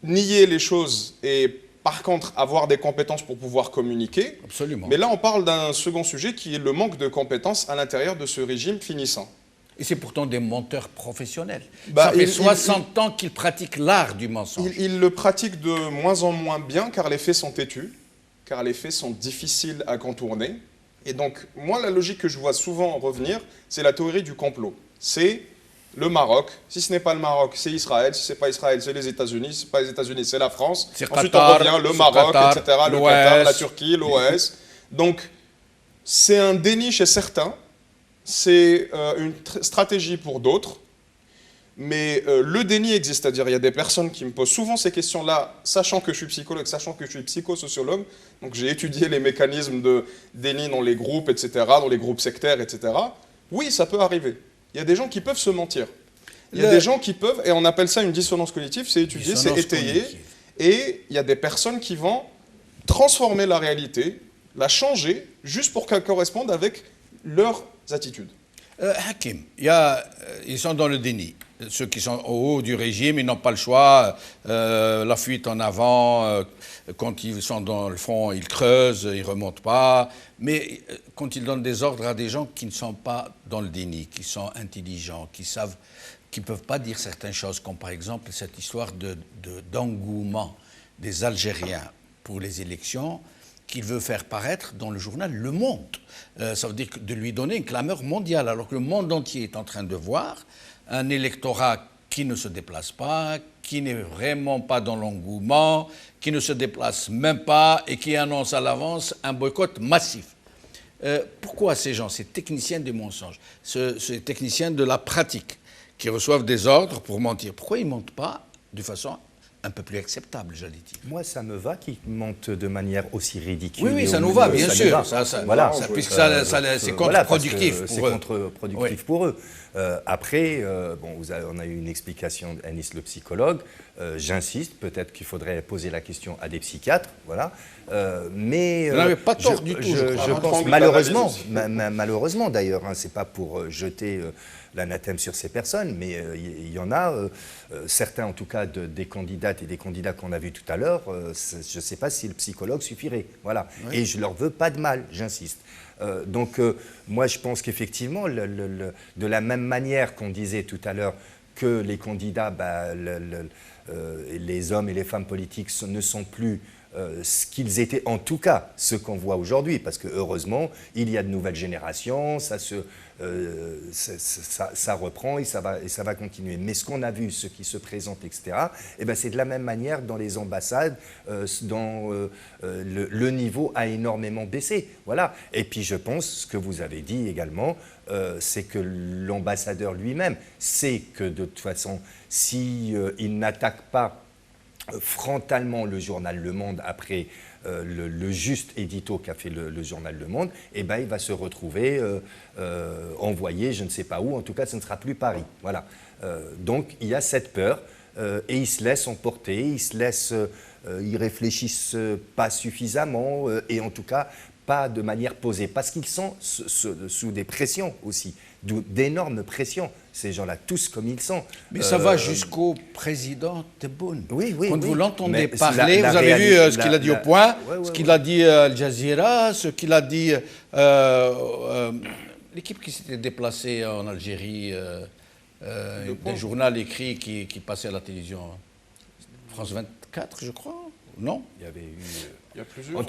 nier les choses et, par contre, avoir des compétences pour pouvoir communiquer. Absolument. Mais là, on parle d'un second sujet qui est le manque de compétences à l'intérieur de ce régime finissant. Et c'est pourtant des menteurs professionnels. Ça fait 60 ans qu'ils pratiquent l'art du mensonge. Ils le pratiquent de moins en moins bien car les faits sont têtus, car les faits sont difficiles à contourner. Et donc, moi, la logique que je vois souvent revenir, c'est la théorie du complot. C'est le Maroc. Si ce n'est pas le Maroc, c'est Israël. Si ce n'est pas Israël, c'est les États-Unis. Si ce n'est pas les États-Unis, c'est la France. Ensuite, Qatar, on revient le Maroc, etc., le Qatar, la Turquie, l'OS. Donc, c'est un déni chez certains. C'est une stratégie pour d'autres, mais le déni existe, c'est-à-dire il y a des personnes qui me posent souvent ces questions-là, sachant que je suis psychologue, sachant que je suis psychosociologue, donc j'ai étudié les mécanismes de déni dans les groupes, etc., dans les groupes sectaires, etc. Oui, ça peut arriver. Il y a des gens qui peuvent se mentir. Il y a des gens qui peuvent, et on appelle ça une dissonance cognitive, c'est étudié, c'est étayé, et il y a des personnes qui vont transformer la réalité, la changer, juste pour qu'elle corresponde avec leurs attitudes. Hakim, ils sont dans le déni. Ceux qui sont au haut du régime, ils n'ont pas le choix. La fuite en avant, quand ils sont dans le front, ils creusent, ils ne remontent pas. Mais quand ils donnent des ordres à des gens qui ne sont pas dans le déni, qui sont intelligents, qui savent, qui ne peuvent pas dire certaines choses, comme par exemple cette histoire d'engouement des Algériens pour les élections, qu'il veut faire paraître dans le journal Le Monde. Ça veut dire de lui donner une clameur mondiale, alors que le monde entier est en train de voir un électorat qui ne se déplace pas, qui n'est vraiment pas dans l'engouement, qui ne se déplace même pas et qui annonce à l'avance un boycott massif. Pourquoi ces gens, ces techniciens du mensonge, ces techniciens de la pratique, qui reçoivent des ordres pour mentir, pourquoi ils ne mentent pas de façon un peu plus acceptable, j'allais dire? Moi, ça me va qu'ils mentent de manière aussi ridicule. Oui, ça nous va, bien sûr. Voilà, puisque c'est contre-productif pour eux. C'est contre-productif pour eux. Après, on a eu une explication d'Anis le psychologue. J'insiste, peut-être qu'il faudrait poser la question à des psychiatres. Voilà. Mais vous n'avez pas tort du tout, je pense, malheureusement d'ailleurs, c'est pas pour jeter l'anathème sur ces personnes, mais il y en a, certains en tout cas des candidates et des candidats qu'on a vus tout à l'heure, je ne sais pas si le psychologue suffirait. Voilà. Oui. Et je ne leur veux pas de mal, j'insiste. Donc moi je pense qu'effectivement, de la même manière qu'on disait tout à l'heure que les candidats, les hommes et les femmes politiques ne sont plus ce qu'ils étaient, en tout cas ce qu'on voit aujourd'hui, parce que heureusement il y a de nouvelles générations, ça reprend et ça va continuer. Mais ce qu'on a vu, ce qui se présente, etc., c'est de la même manière dans les ambassades, le niveau a énormément baissé. Voilà. Et puis je pense, ce que vous avez dit également, c'est que l'ambassadeur lui-même sait que de toute façon, s'il n'attaque pas frontalement le journal Le Monde après le juste édito qu'a fait le journal Le Monde, il va se retrouver envoyé je ne sais pas où, en tout cas ce ne sera plus Paris. Voilà. Donc il y a cette peur et ils se laissent emporter, ils réfléchissent pas suffisamment et en tout cas pas de manière posée, parce qu'ils sont sous des pressions aussi, d'énormes pressions, ces gens-là, tous comme ils sont. Mais ça va jusqu'au président Tebboune. Oui. Quand vous l'entendez parler, vous avez vu ce qu'il a dit au Point, ce qu'il a dit à Al Jazeera, ce qu'il a dit... l'équipe qui s'était déplacée en Algérie, des journaux écrits qui passaient à la télévision, France 24, je crois. non? Il y avait eu... Il y a plusieurs. En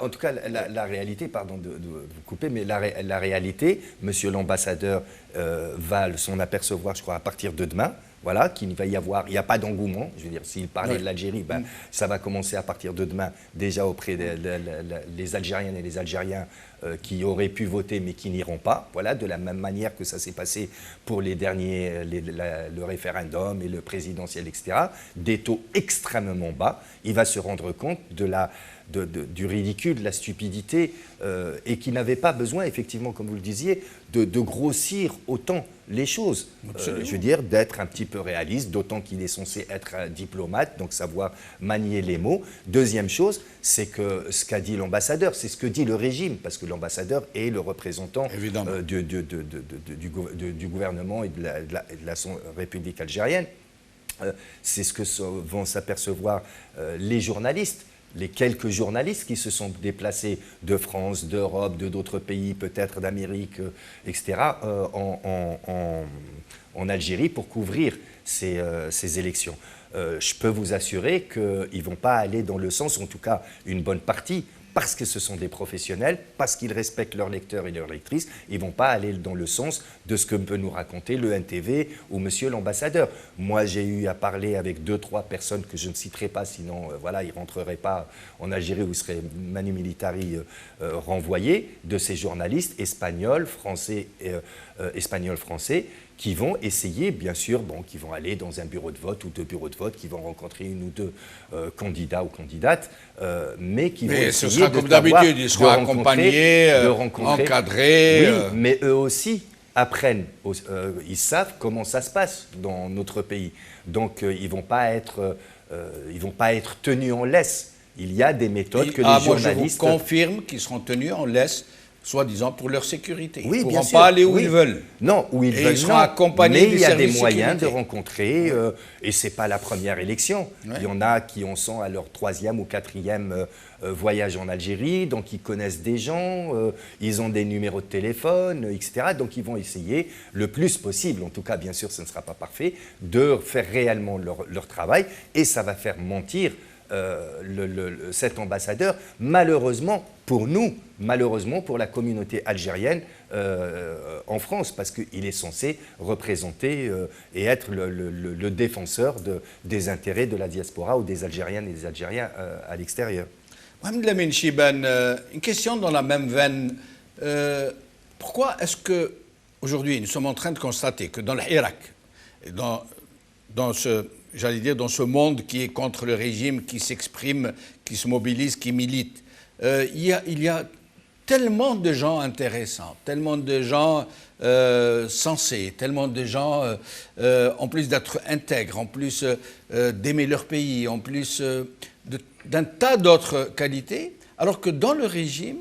tout cas la réalité, pardon de vous couper, mais la réalité, monsieur l'ambassadeur va s'en apercevoir, je crois, à partir de demain. Voilà, qu'il va y avoir, il n'y a pas d'engouement. Je veux dire, s'il parlait de l'Algérie, ben, ça va commencer à partir de demain, déjà auprès des Algériennes et les Algériens qui auraient pu voter mais qui n'iront pas. Voilà, de la même manière que ça s'est passé pour les derniers, le référendum et le présidentiel, etc. Des taux extrêmement bas. Il va se rendre compte du ridicule, de la stupidité, et qui n'avait pas besoin, effectivement, comme vous le disiez, de grossir autant les choses. Je veux dire, d'être un petit peu réaliste, d'autant qu'il est censé être un diplomate, donc savoir manier les mots. Deuxième chose, c'est que ce qu'a dit l'ambassadeur, c'est ce que dit le régime, parce que l'ambassadeur est le représentant du gouvernement et de la République algérienne. C'est ce que vont s'apercevoir les journalistes. Les quelques journalistes qui se sont déplacés de France, d'Europe, d'autres pays, peut-être d'Amérique, etc., en Algérie pour couvrir ces élections. Je peux vous assurer qu'ils ne vont pas aller dans le sens, en tout cas une bonne partie, parce que ce sont des professionnels, parce qu'ils respectent leurs lecteurs et leurs lectrices, ils ne vont pas aller dans le sens de ce que peut nous raconter le NTV ou monsieur l'ambassadeur. Moi, j'ai eu à parler avec 2-3 personnes que je ne citerai pas, sinon voilà, ils ne rentreraient pas en Algérie où ils seraient manu militari renvoyés, de ces journalistes espagnols, français, qui vont essayer, bien sûr, qui vont aller dans un bureau de vote ou 2 bureaux de vote, qui vont rencontrer 1 ou 2 candidats ou candidates, mais qui vont essayer ce sera comme d'habitude, ils seront accompagnés, encadrés. Oui, mais eux aussi apprennent, ils savent comment ça se passe dans notre pays. Donc ils ne vont pas être tenus en laisse. Il y a des méthodes que les journalistes... Moi, je vous confirme qu'ils seront tenus en laisse, soi-disant pour leur sécurité. Oui, ils ne bien pourront sûr, pas aller où ils veulent. Non, où ils veulent. Ils seront accompagnés mais des il y a des services moyens sécurité. de rencontrer, et ce n'est pas la première élection. Ouais. Il y en a qui en sont à leur 3e ou 4e voyage en Algérie, donc ils connaissent des gens, ils ont des numéros de téléphone, etc. Donc ils vont essayer le plus possible, en tout cas bien sûr ce ne sera pas parfait, de faire réellement leur travail, et ça va faire mentir cet ambassadeur, malheureusement pour nous, malheureusement pour la communauté algérienne en France, parce qu'il est censé représenter et être le défenseur des intérêts de la diaspora ou des Algériennes et des Algériens à l'extérieur. Mohamed Lamine Chibane, une question dans la même veine. Pourquoi est-ce que aujourd'hui nous sommes en train de constater que dans l'Irak, dans ce monde qui est contre le régime, qui s'exprime, qui se mobilise, qui milite, il y a tellement de gens intéressants, tellement de gens sensés, tellement de gens, en plus d'être intègres, en plus d'aimer leur pays, en plus d'un tas d'autres qualités, alors que dans le régime,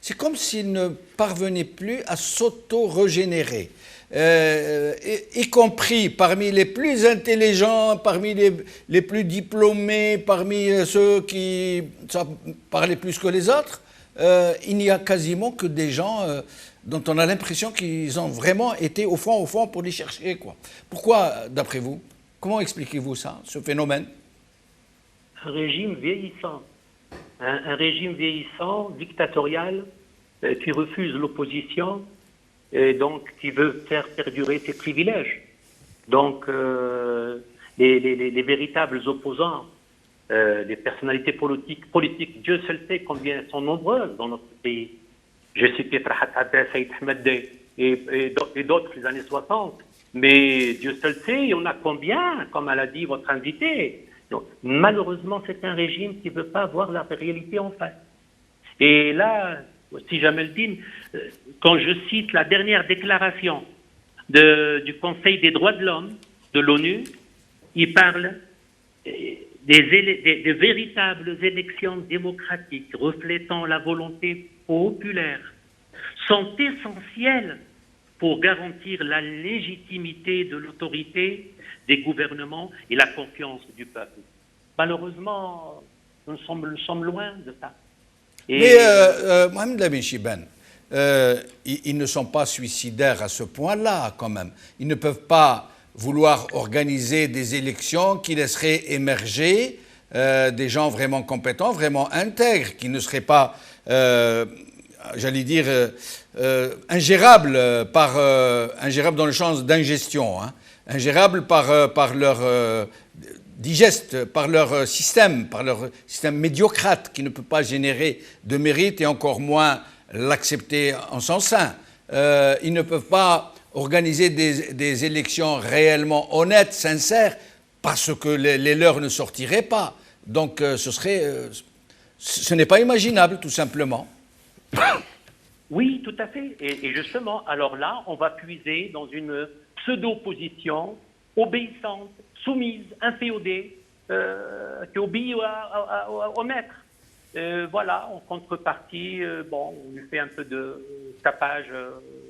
c'est comme s'ils ne parvenaient plus à s'auto-régénérer. Y compris parmi les plus intelligents, parmi les plus diplômés, parmi ceux qui savent parler plus que les autres, il n'y a quasiment que des gens dont on a l'impression qu'ils ont vraiment été au fond pour les chercher, quoi. Pourquoi, d'après vous? Comment expliquez-vous ça, ce phénomène? Un régime vieillissant. Un régime vieillissant, dictatorial, qui refuse l'opposition, et donc qui veut faire perdurer ses privilèges. Donc les véritables opposants, les personnalités politiques, Dieu seul sait combien elles sont nombreuses dans notre pays. J'ai cité Farhat Abbas, Saïd Ahmed et d'autres les années 60, mais Dieu seul sait, il y en a combien, comme elle a dit votre invité. Donc, malheureusement, c'est un régime qui ne veut pas voir la réalité en face. Et là, si Jameldine, quand je cite la dernière déclaration du Conseil des droits de l'homme de l'ONU, il parle des véritables élections démocratiques reflétant la volonté populaire sont essentielles pour garantir la légitimité de l'autorité des gouvernements et la confiance du peuple. Malheureusement, nous sommes loin de ça. Mais Mohamed Lamine Chibane, ils ne sont pas suicidaires à ce point-là, quand même. Ils ne peuvent pas vouloir organiser des élections qui laisseraient émerger des gens vraiment compétents, vraiment intègres, qui ne seraient pas, j'allais dire, ingérables ingérables dans le sens d'ingestion, hein, ingérables par leur digeste, par leur système médiocrate qui ne peut pas générer de mérite et encore moins l'accepter en son sein. Ils ne peuvent pas organiser des élections réellement honnêtes, sincères, parce que les leurs ne sortiraient pas. Donc ce n'est pas imaginable, tout simplement. Oui, tout à fait. Et justement, alors là, on va puiser dans une pseudo-position obéissante, soumise, inféodée, qui obéit au maître. Voilà, en contrepartie, on lui fait un peu de tapage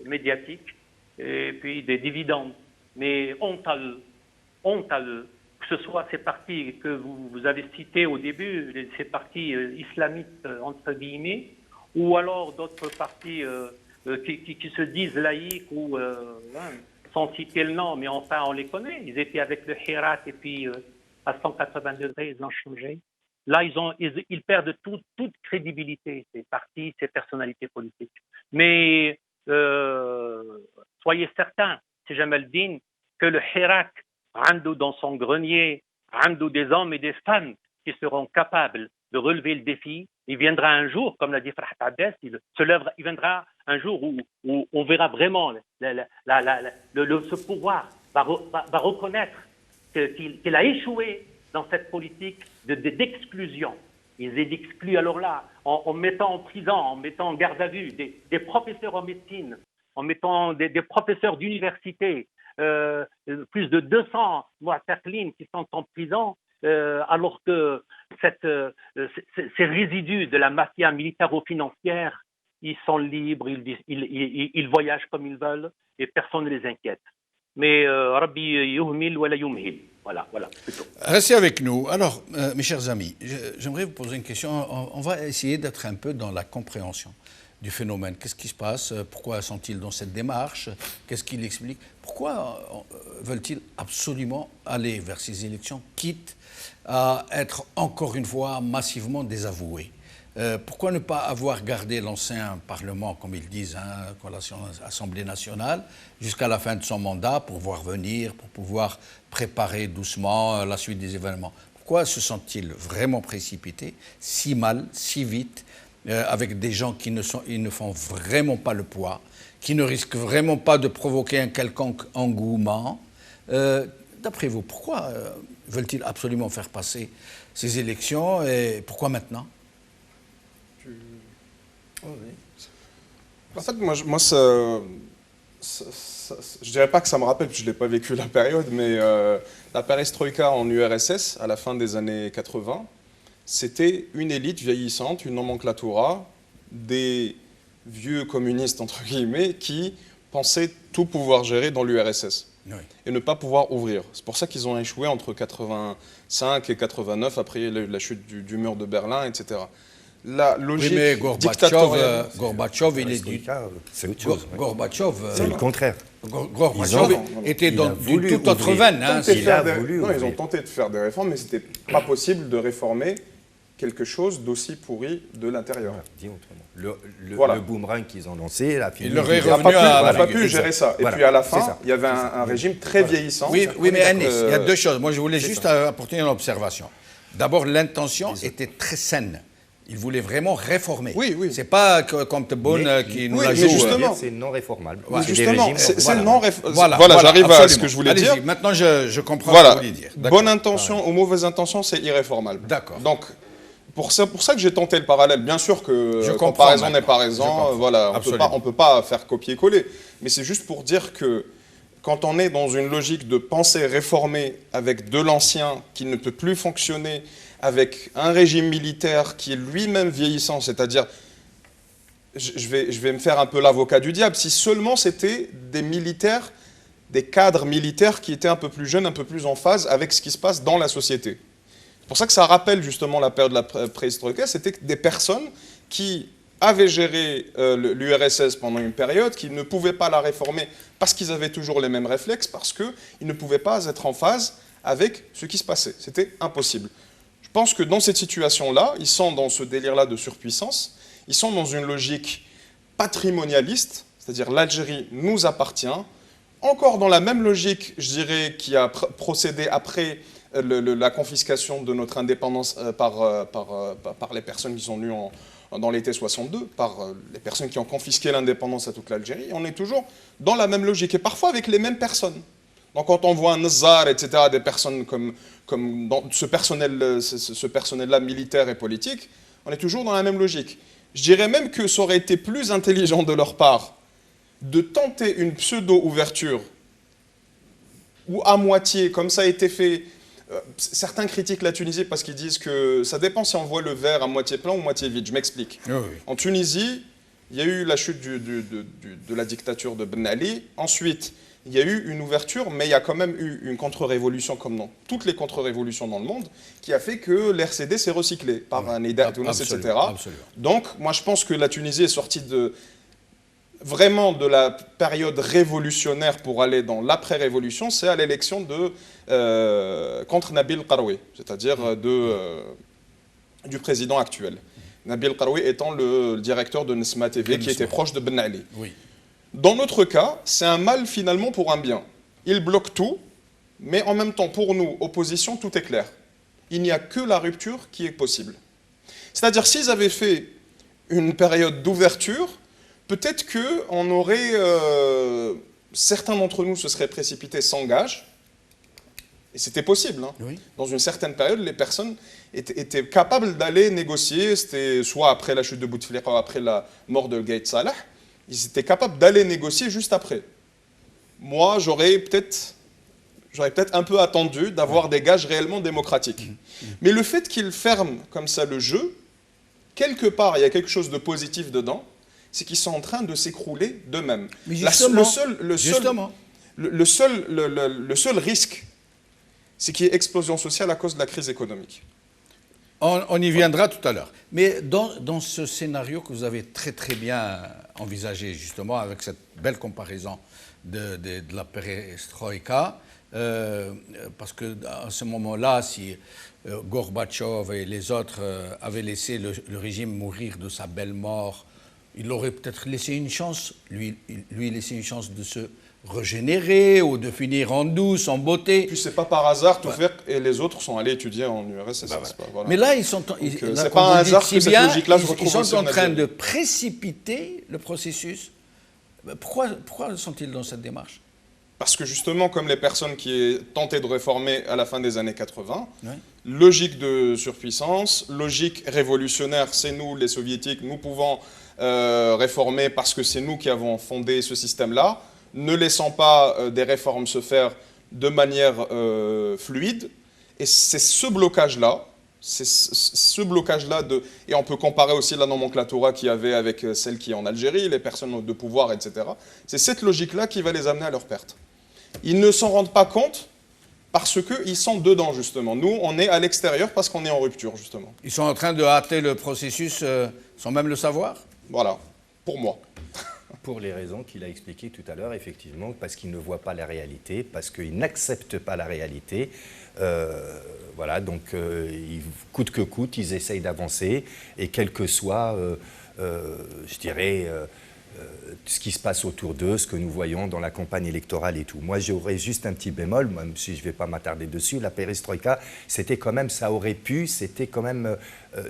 médiatique et puis des dividendes. Mais honte à eux, que ce soit ces partis que vous avez cités au début, ces partis islamistes, entre guillemets, ou alors d'autres partis qui se disent laïcs ou sans citer le nom, mais enfin on les connaît. Ils étaient avec le Hirak et puis à 180 degrés, ils ont changé. Là, ils perdent toute crédibilité, ces partis, ces personnalités politiques. Mais soyez certains, c'est Jamaldine, que le Hirak, dans son grenier, des hommes et des femmes qui seront capables de relever le défi. Il viendra un jour, comme l'a dit Farhat Abbas, il viendra un jour où on verra vraiment ce pouvoir va reconnaître qu'il a échoué dans cette politique d'exclusion. Ils excluent alors là, en mettant en prison, en mettant en garde à vue des professeurs en médecine, en mettant des professeurs d'université, plus de 200 Mu'taqlin qui sont en prison, alors que ces résidus de la mafia militaro-financière, ils sont libres, ils voyagent comme ils veulent et personne ne les inquiète. Mais Rabbi yuhmil wa la yumhil. Voilà, plutôt. Restez avec nous. Alors, mes chers amis, j'aimerais vous poser une question. On va essayer d'être un peu dans la compréhension du phénomène. Qu'est-ce qui se passe? Pourquoi sont-ils dans cette démarche? Qu'est-ce qui l'explique? Pourquoi veulent-ils absolument aller vers ces élections, quitte à être encore une fois massivement désavoués? Pourquoi ne pas avoir gardé l'ancien Parlement, comme ils disent, l'Assemblée nationale, jusqu'à la fin de son mandat pour voir venir, pour pouvoir préparer doucement la suite des événements? Pourquoi se sont-ils vraiment précipités si mal, si vite, avec des gens qui ne font vraiment pas le poids, qui ne risquent vraiment pas de provoquer un quelconque engouement? D'après vous, pourquoi veulent-ils absolument faire passer ces élections et pourquoi maintenant? En fait, moi je dirais pas que ça me rappelle, parce que je n'ai pas vécu la période, mais la perestroïka en URSS, à la fin des années 80, c'était une élite vieillissante, une nomenclatura, des vieux communistes, entre guillemets, qui pensaient tout pouvoir gérer dans l'URSS. Oui. Et ne pas pouvoir ouvrir. C'est pour ça qu'ils ont échoué entre 85 et 89, après la chute du mur de Berlin, etc. La logique dictatoriale. Gorbatchev, il est du... C'est autre chose. Gorbatchev... C'est le contraire. Gorbatchev était dans toute autre veine. Ils ont tenté de faire des réformes, mais ce n'était pas possible de réformer quelque chose d'aussi pourri de l'intérieur. Dis autrement. Le boomerang qu'ils ont lancé, il n'a pas pu gérer ça. Et puis à la fin, il y avait un régime très vieillissant. Oui, mais Anis, il y a deux choses. Moi, je voulais juste apporter une observation. D'abord, l'intention était très saine. Il voulait vraiment réformer. Oui. C'est pas comme Tebboune qui nous la joue. Justement, c'est non réformable. Ouais. Justement, c'est non réformable. Voilà, j'arrive à ce que je voulais dire. Maintenant, je comprends ce que vous voulez dire. Bonne intention ou mauvaise intention, c'est irréformable. D'accord. Donc, pour ça que j'ai tenté le parallèle. Bien sûr que comparaison n'est pas raison. Voilà, on ne peut pas faire copier-coller. Mais c'est juste pour dire que quand on est dans une logique de pensée réformée avec de l'ancien qui ne peut plus fonctionner, avec un régime militaire qui est lui-même vieillissant, c'est-à-dire, je vais me faire un peu l'avocat du diable, si seulement c'était des militaires, des cadres militaires qui étaient un peu plus jeunes, un peu plus en phase avec ce qui se passe dans la société. C'est pour ça que ça rappelle justement la période de la préhistoire, c'était des personnes qui avaient géré l'URSS pendant une période, qui ne pouvaient pas la réformer parce qu'ils avaient toujours les mêmes réflexes, parce qu'ils ne pouvaient pas être en phase avec ce qui se passait. C'était impossible. Je pense que dans cette situation-là, ils sont dans ce délire-là de surpuissance, ils sont dans une logique patrimonialiste, c'est-à-dire l'Algérie nous appartient, encore dans la même logique, je dirais, qui a procédé après la confiscation de notre indépendance par les personnes qui sont venues dans l'été 62, par les personnes qui ont confisqué l'indépendance à toute l'Algérie. On est toujours dans la même logique, et parfois avec les mêmes personnes. Donc quand on voit un Nazzar, etc., des personnes comme dans ce personnel-là militaire et politique, on est toujours dans la même logique. Je dirais même que ça aurait été plus intelligent de leur part de tenter une pseudo-ouverture, ou à moitié, comme ça a été fait. Certains critiquent la Tunisie parce qu'ils disent que ça dépend si on voit le verre à moitié plein ou moitié vide. Je m'explique. Oui. En Tunisie, il y a eu la chute de la dictature de Ben Ali. Ensuite, il y a eu une ouverture, mais il y a quand même eu une contre-révolution, comme dans toutes les contre-révolutions dans le monde, qui a fait que l'RCD s'est recyclé par un Nida Tounes, etc. Absolument. Donc, moi, je pense que la Tunisie est sortie vraiment de la période révolutionnaire pour aller dans l'après-révolution, c'est à l'élection contre Nabil Karoui, c'est-à-dire du président actuel. Nabil Karoui étant le directeur de Nesma TV, qui était proche de Ben Ali. Oui. Dans notre cas, c'est un mal finalement pour un bien. Il bloque tout, mais en même temps, pour nous, opposition, tout est clair. Il n'y a que la rupture qui est possible. C'est-à-dire, s'ils avaient fait une période d'ouverture, peut-être qu'on aurait, certains d'entre nous se seraient précipités sans gage, et c'était possible. Hein. Oui. Dans une certaine période, les personnes étaient capables d'aller négocier, c'était soit après la chute de Bouteflika ou après la mort de Gaït Salah, ils étaient capables d'aller négocier juste après. Moi, j'aurais peut-être un peu attendu d'avoir des gages réellement démocratiques. Mais le fait qu'ils ferment comme ça le jeu, quelque part, il y a quelque chose de positif dedans, c'est qu'ils sont en train de s'écrouler d'eux-mêmes. Le seul risque, c'est qu'il y ait explosion sociale à cause de la crise économique. On y viendra tout à l'heure. Mais dans ce scénario que vous avez très très bien envisagé, justement, avec cette belle comparaison de la perestroïka, parce qu'à ce moment-là, si Gorbatchev et les autres avaient laissé le régime mourir de sa belle mort, il aurait peut-être laissé une chance, lui laisser une chance de se régénérer ou de finir en douce, en beauté. Puis c'est pas par hasard, tout faire, et les autres sont allés étudier en URSS. Voilà. Mais là, ils sont, c'est pas un hasard que cette logique-là se retrouve. Ils sont en train de précipiter le processus. Pourquoi sont-ils dans cette démarche? Parce que justement, comme les personnes qui tentaient de réformer à la fin des années 80, logique de surpuissance, logique révolutionnaire, c'est nous, les soviétiques, nous pouvons réformer parce que c'est nous qui avons fondé ce système-là, ne laissant pas des réformes se faire de manière fluide. Et c'est ce blocage-là, et on peut comparer aussi la nomenclatura qu'il y avait avec celle qui est en Algérie, les personnes de pouvoir, etc. C'est cette logique-là qui va les amener à leur perte. Ils ne s'en rendent pas compte parce qu'ils sont dedans, justement. Nous, on est à l'extérieur parce qu'on est en rupture, justement. Ils sont en train de hâter le processus sans même le savoir? Voilà, pour moi. Pour les raisons qu'il a expliquées tout à l'heure, effectivement, parce qu'ils ne voient pas la réalité, parce qu'ils n'acceptent pas la réalité. Voilà, donc coûte que coûte, ils essayent d'avancer, et quel que soit, je dirais, ce qui se passe autour d'eux, ce que nous voyons dans la campagne électorale et tout. Moi, j'aurais juste un petit bémol, même si je ne vais pas m'attarder dessus. La perestroïka, c'était quand même, ça aurait pu, c'était quand même,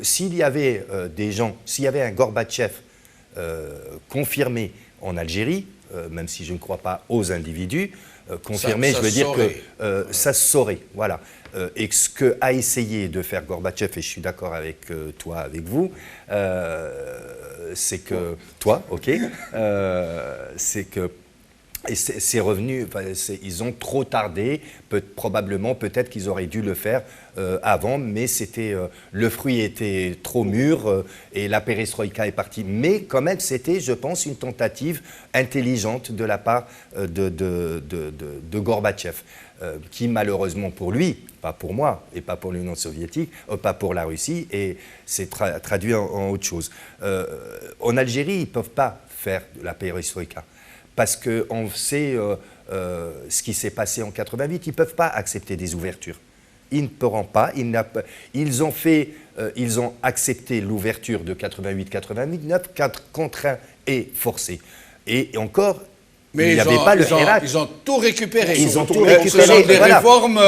s'il y avait des gens, s'il y avait un Gorbatchev confirmé en Algérie, même si je ne crois pas aux individus, confirmé, je veux dire que ça se saurait, voilà. Et ce qu'a essayé de faire Gorbatchev, et je suis d'accord avec toi, avec vous, c'est que, toi, ok, c'est que c'est revenu, ils ont trop tardé, probablement, peut-être qu'ils auraient dû le faire avant, mais le fruit était trop mûr et la perestroïka est partie. Mais quand même, c'était, je pense, une tentative intelligente de la part de Gorbatchev, qui malheureusement pour lui, pas pour moi et pas pour l'Union soviétique, pas pour la Russie, et c'est traduit en autre chose. En Algérie, ils ne peuvent pas faire de la perestroïka. Parce qu'on sait ce qui s'est passé en 88, ils ne peuvent pas accepter des ouvertures. Ils ne pourront pas. Ils ont accepté l'ouverture de 88-89, contraints et forcés. Et encore, mais il n'y avait pas le Hirak. Ils ont tout récupéré. Ils ont tout récupéré. Ce sont des réformes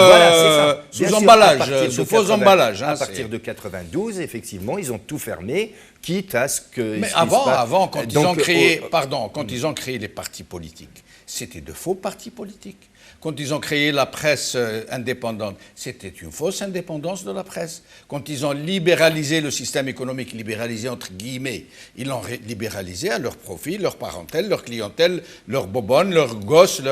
sous emballage, sous faux emballage. À partir de 92, effectivement, ils ont tout fermé, quitte à ce que... Mais avant, quand ils ont créé, quand ils ont créé les partis politiques, c'était de faux partis politiques. Quand ils ont créé la presse indépendante, c'était une fausse indépendance de la presse. Quand ils ont libéralisé le système économique, libéralisé entre guillemets, ils l'ont libéralisé à leur profit, leur parentèle, leur clientèle, leurs bobonnes, leurs gosses.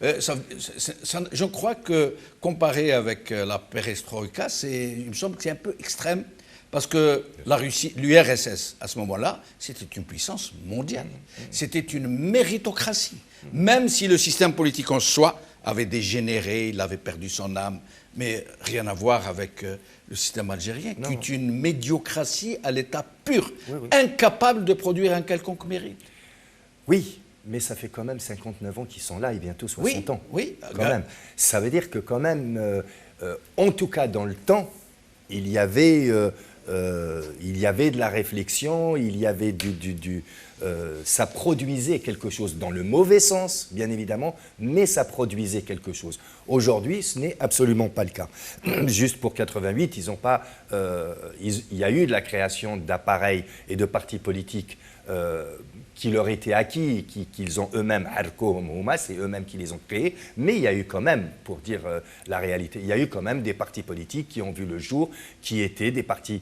Je crois que comparé avec la perestroïka, il me semble que c'est un peu extrême. Parce que la Russie, l'URSS, à ce moment-là, c'était une puissance mondiale. C'était une méritocratie. Même si le système politique en soi avait dégénéré, il avait perdu son âme, mais rien à voir avec le système algérien, qui est une médiocratie à l'état pur, incapable de produire un quelconque mérite. Oui, mais ça fait quand même 59 ans qu'ils sont là et bientôt 60 ans. Oui, quand même. Ça veut dire que quand même, en tout cas dans le temps, il y avait de la réflexion, il y avait ça produisait quelque chose dans le mauvais sens, bien évidemment, mais ça produisait quelque chose. Aujourd'hui, ce n'est absolument pas le cas. Juste pour 88, ils n'ont pas, il y a eu de la création d'appareils et de partis politiques qui leur étaient acquis, qu'ils ont eux-mêmes, c'est eux-mêmes qui les ont créés, mais il y a eu quand même, pour dire la réalité, il y a eu quand même des partis politiques qui ont vu le jour, qui étaient des partis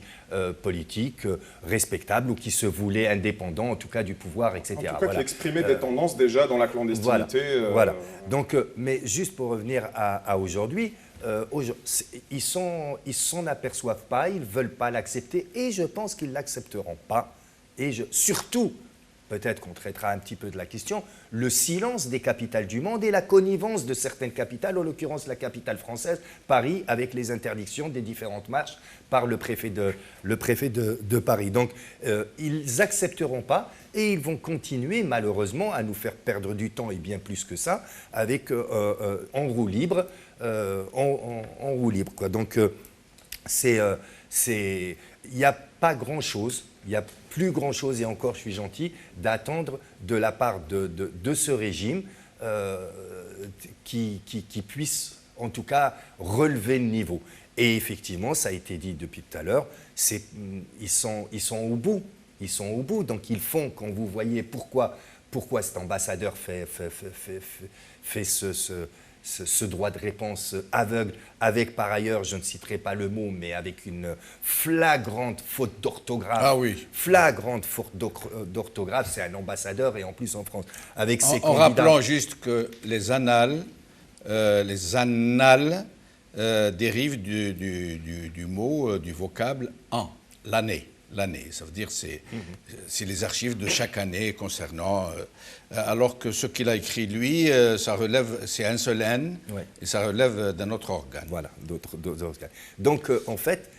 politiques respectables ou qui se voulaient indépendants, en tout cas du pouvoir, etc. En tout cas, qui exprimaient des tendances déjà dans la clandestinité. Voilà. Donc, mais juste pour revenir à aujourd'hui, ils s'en aperçoivent pas, ils ne veulent pas l'accepter et je pense qu'ils ne l'accepteront pas. Et surtout, peut-être qu'on traitera un petit peu de la question, le silence des capitales du monde et la connivence de certaines capitales, en l'occurrence la capitale française, Paris, avec les interdictions des différentes marches par le préfet de Paris. Donc, ils n'accepteront pas et ils vont continuer, malheureusement, à nous faire perdre du temps et bien plus que ça, avec en roue libre. En roue libre, quoi. Donc, il n'y a pas grand-chose. Il n'y a plus grand-chose, et encore je suis gentil, d'attendre de la part de ce régime qui puisse en tout cas relever le niveau. Et effectivement, ça a été dit depuis tout à l'heure, ils sont au bout. Ils sont au bout, donc ils font, quand vous voyez pourquoi cet ambassadeur fait ce droit de réponse aveugle, avec par ailleurs, je ne citerai pas le mot, mais avec une flagrante faute d'orthographe. Ah oui. Flagrante faute d'orthographe, c'est un ambassadeur et en plus en France. Avec ses en rappelant juste que les annales dérivent du mot, du vocable an, l'année. L'année, ça veut dire c'est les archives de chaque année concernant... alors que ce qu'il a écrit, lui, ça relève, c'est un seul N, et ça relève d'un autre organe. Voilà, d'autres organes. Donc, en fait,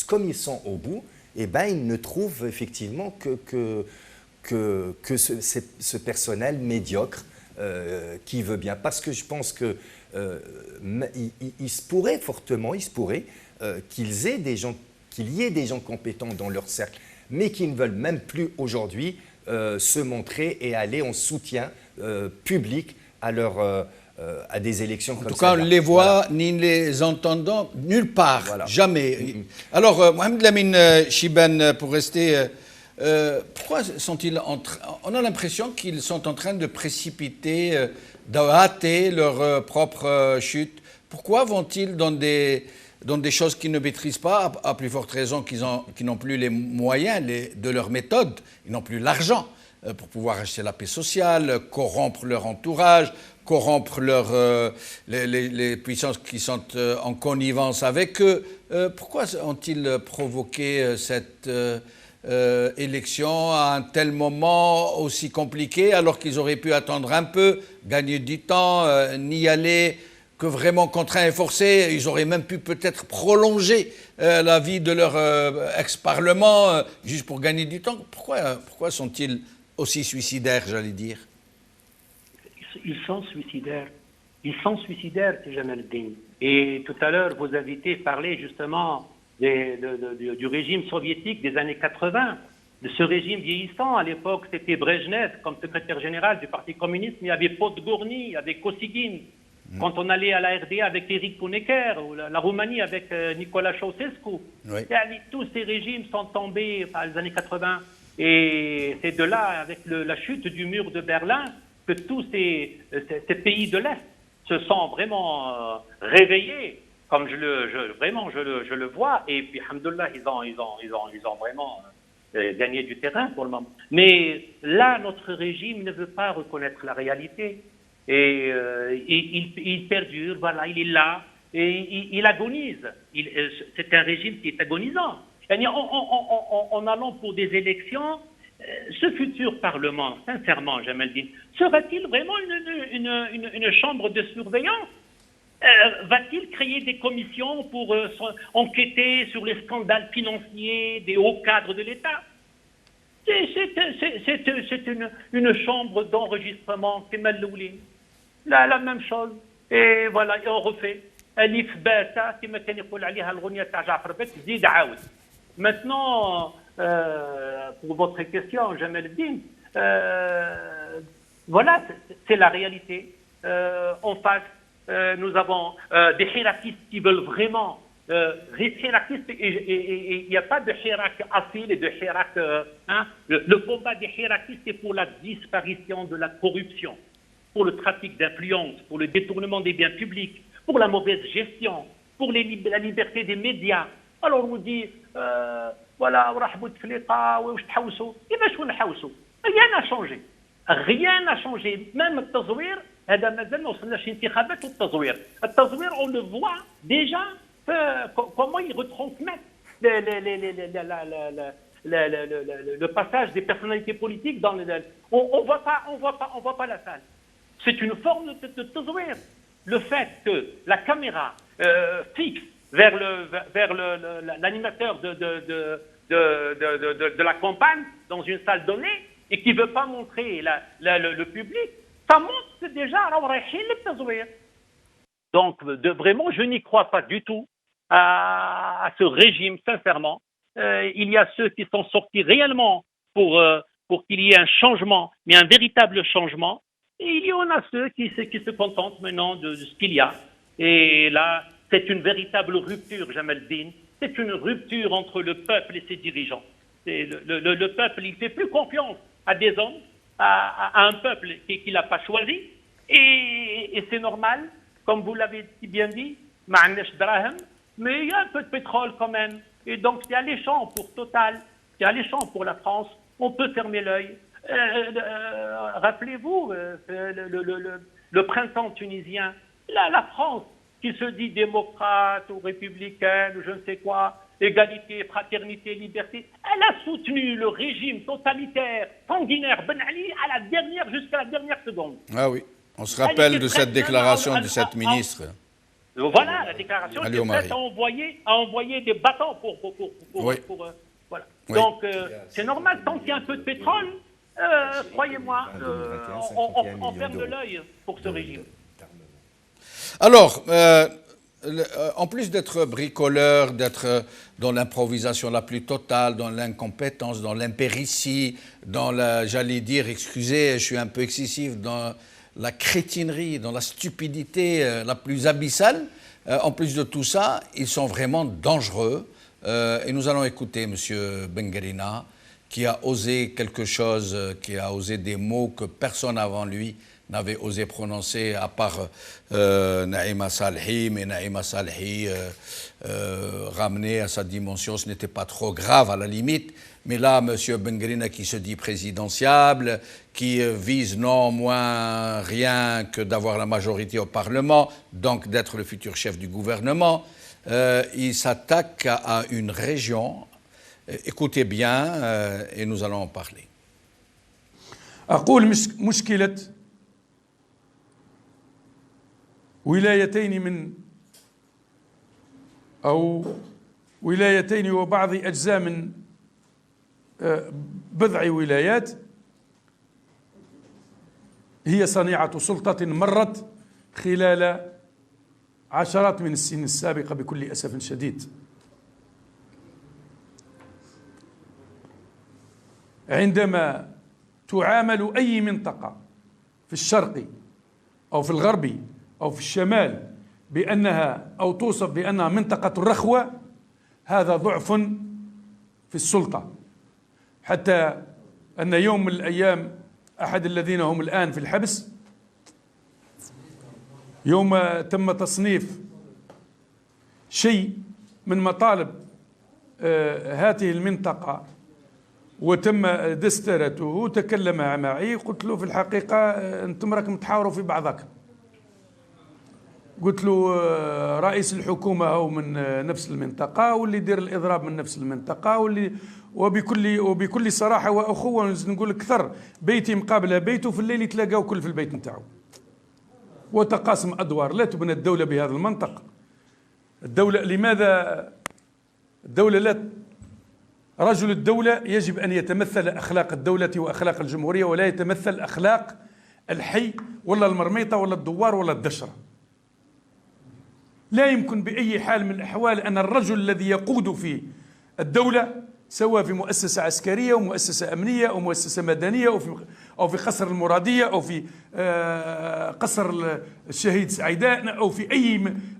comme ils sont au bout, eh ben, ils ne trouvent effectivement que ce personnel médiocre qui veut bien. Parce que je pense que il se pourrait fortement, qu'il y ait des gens compétents dans leur cercle, mais qui ne veulent même plus aujourd'hui se montrer et aller en soutien public à des élections comme ça. En tout cas, on ne les voit ni les entendant nulle part, jamais. Alors, Mohamed Lamine Chibane, pour rester... pourquoi sont-ils on a l'impression qu'ils sont en train de précipiter, de hâter leur propre chute. Pourquoi vont-ils dans des choses qu'ils ne maîtrisent pas, à plus forte raison qu'ils n'ont plus les moyens de leur méthode, ils n'ont plus l'argent pour pouvoir acheter la paix sociale, corrompre leur entourage, corrompre les puissances qui sont en connivence avec eux. Pourquoi ont-ils provoqué cette élection à un tel moment aussi compliqué, alors qu'ils auraient pu attendre un peu, gagner du temps, n'y aller que vraiment contraints et forcés? Ils auraient même pu peut-être prolonger la vie de leur ex-parlement juste pour gagner du temps. Pourquoi sont-ils aussi suicidaires, j'allais dire? Ils sont suicidaires. Ils sont suicidaires, c'est Jamal Din. Et tout à l'heure, vos invités parlaient justement du régime soviétique des années 80, de ce régime vieillissant. À l'époque, c'était Brejnev comme secrétaire général du Parti communiste, mais il y avait Podgorny, il y avait Kosygin. Quand on allait à la RDA avec Eric Honecker, ou la Roumanie avec Nicolas Ceausescu, tous ces régimes sont tombés par les années 80. Et c'est de là, avec la chute du mur de Berlin, que tous ces pays de l'Est se sont vraiment réveillés, comme je le vois. Et puis, alhamdoulilah, ils ont vraiment gagné du terrain pour le moment. Mais là, notre régime ne veut pas reconnaître la réalité. Et il perdure, voilà, il est là, et il agonise. C'est un régime qui est agonisant. En allant pour des élections, ce futur Parlement, sincèrement, Jamaldine, sera-t-il vraiment une chambre de surveillance? Va-t-il créer des commissions pour enquêter sur les scandales financiers des hauts cadres de l'État? C'est une chambre d'enregistrement, c'est Mallouli. La même chose. Et voilà, et on refait. Alif Bata, كما كان يقول عليها الغنية تاع جعفر بك زيد عاود. Maintenant, pour votre question, Jamel Din, voilà, c'est la réalité. En face, nous avons des hiérarchistes qui veulent vraiment. Les hiérarchistes, il n'y a pas de hiérarchie asile et de hiérarchie. Le combat des hiérarchistes, c'est pour la disparition de la corruption, pour le trafic d'influence, pour le détournement des biens publics, pour la mauvaise gestion, pour la liberté des médias. Alors on dit, voilà, rien n'a changé. Rien n'a changé. Même le tazouir, on le voit déjà comment ils retransmettent le passage des personnalités politiques dans le... On voit pas la salle. C'est une forme de tazouir. Le fait que la caméra fixe vers l'animateur de la campagne dans une salle donnée et qui ne veut pas montrer le public, ça montre déjà le tazouir. Donc, vraiment, je n'y crois pas du tout à ce régime, sincèrement. Il y a ceux qui sont sortis réellement pour qu'il y ait un changement, mais un véritable changement. Et il y en a ceux qui se contentent maintenant de ce qu'il y a. Et là, c'est une véritable rupture, Jamel Din. C'est une rupture entre le peuple et ses dirigeants. Le peuple, il ne fait plus confiance à des hommes, à un peuple qu'il n'a pas choisi. Et c'est normal, comme vous l'avez si bien dit, mais il y a un peu de pétrole quand même. Et donc, c'est alléchant pour Total, c'est alléchant pour la France. On peut fermer l'œil. Rappelez-vous le printemps tunisien, la France qui se dit démocrate ou républicaine ou je ne sais quoi, égalité, fraternité, liberté, elle a soutenu le régime totalitaire, sanguinaire, Ben Ali jusqu'à la dernière seconde. Ah oui, on se rappelle de cette déclaration de cette ministre. Voilà, la déclaration était prête à envoyer des bâtons pour voilà. Oui. Donc c'est normal, tant qu'il y a un peu de pétrole, croyez-moi, on ferme l'œil pour ce régime. Alors, en plus d'être bricoleur, d'être dans l'improvisation la plus totale, dans l'incompétence, dans l'impéritie, dans j'allais dire, excusez, je suis un peu excessif, dans la crétinerie, dans la stupidité la plus abyssale, en plus de tout ça, ils sont vraiment dangereux. Et nous allons écouter M. Benguerina, qui a osé quelque chose, qui a osé des mots que personne avant lui n'avait osé prononcer, à part Naïma Salhi, mais Naïma Salhi ramené à sa dimension, ce n'était pas trop grave à la limite. Mais là, M. Benguerina qui se dit présidentiable, qui vise non moins rien que d'avoir la majorité au Parlement, donc d'être le futur chef du gouvernement, il s'attaque à une région. Écoutez bien et nous allons en parler. أقول مشكلة ولايتين ولايتين وبعض أجزاء من بضع ولايات هي صنيعة سلطة مرت خلال عشرات من السنين السابقة بكل أسف شديد. عندما تعامل أي منطقة في الشرق أو في الغرب أو في الشمال بأنها أو توصف بأنها منطقة الرخوة، هذا ضعف في السلطة. حتى أن يوم من الأيام أحد الذين هم الآن في الحبس، يوم تم تصنيف شيء من مطالب هذه المنطقة وتم دسترته، تكلم معي، قلت له في الحقيقة أنتم راكم تحاوروا في بعضكم. قلت له رئيس الحكومة هو من نفس المنطقة، واللي يدير الإضراب من نفس المنطقة، واللي وبكل صراحة وأخوة نقول أكثر، بيتي مقابل بيته، في الليل يتلاقاو كل في البيت نتاعو. وتقاسم أدوار، لا تبنى الدولة بهذا المنطق. الدولة لماذا الدولة لا رجل الدولة يجب أن يتمثل أخلاق الدولة وأخلاق الجمهورية، ولا يتمثل أخلاق الحي ولا المرميطة ولا الدوار ولا الدشرة. لا يمكن بأي حال من الأحوال أن الرجل الذي يقود في الدولة، سواء في مؤسسة عسكرية أو مؤسسة أمنية أو مؤسسة مدنية أو في قصر المرادية أو في قصر الشهيد سعيداء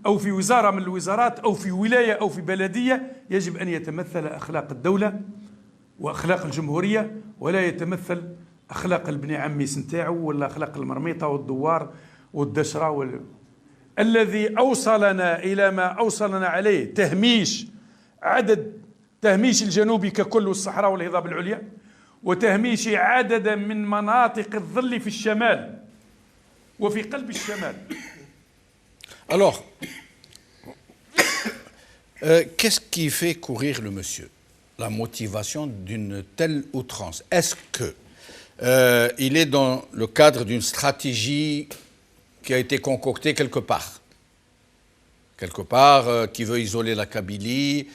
أو في وزارة من الوزارات أو في ولاية أو في بلدية، يجب أن يتمثل أخلاق الدولة وأخلاق الجمهورية، ولا يتمثل أخلاق البن عميس نتاعو ولا أخلاق المرميطة والدوار والدشرة الذي أوصلنا إلى ما أوصلنا عليه تهميش الجنوب ككل والصحراء والهضاب العليا، وتهميش عدد من مناطق الظل في الشمال وفي قلب الشمال. Alors, qu'est-ce qui fait courir le monsieur? La motivation d'une telle outrance. Est-ce que il est dans le cadre d'une stratégie qui a été concoctée quelque part, qui veut isoler la Kabylie,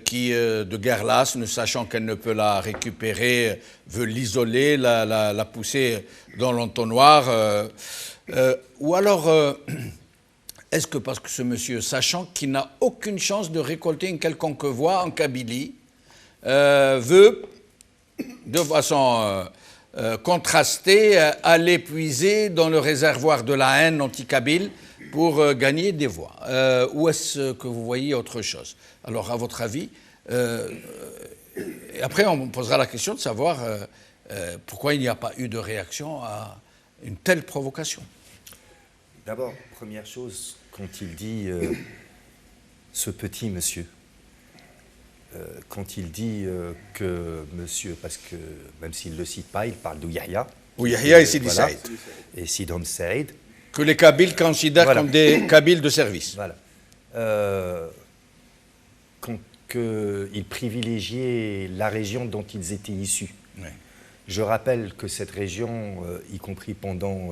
qui, de guerre lasse, ne sachant qu'elle ne peut la récupérer, veut l'isoler, la pousser dans l'entonnoir, ou alors, est-ce que parce que ce monsieur, sachant qu'il n'a aucune chance de récolter une quelconque voix en Kabylie, veut, de façon contrastée, aller puiser dans le réservoir de la haine anti-kabyle pour gagner des voix? Ou est-ce que vous voyez autre chose? Alors, à votre avis, et après on posera la question de savoir pourquoi il n'y a pas eu de réaction à une telle provocation. D'abord, première chose, quand il dit ce petit monsieur, quand il dit que monsieur, parce que même s'il ne le cite pas, il parle d'Ouyahia. Ouyahia et Sidi Saïd. Et Sidom Saïd. Que les Kabyles considèrent comme des Kabyles de service. Voilà. Qu'il privilégiait la région dont ils étaient issus. Oui. Je rappelle que cette région, y compris pendant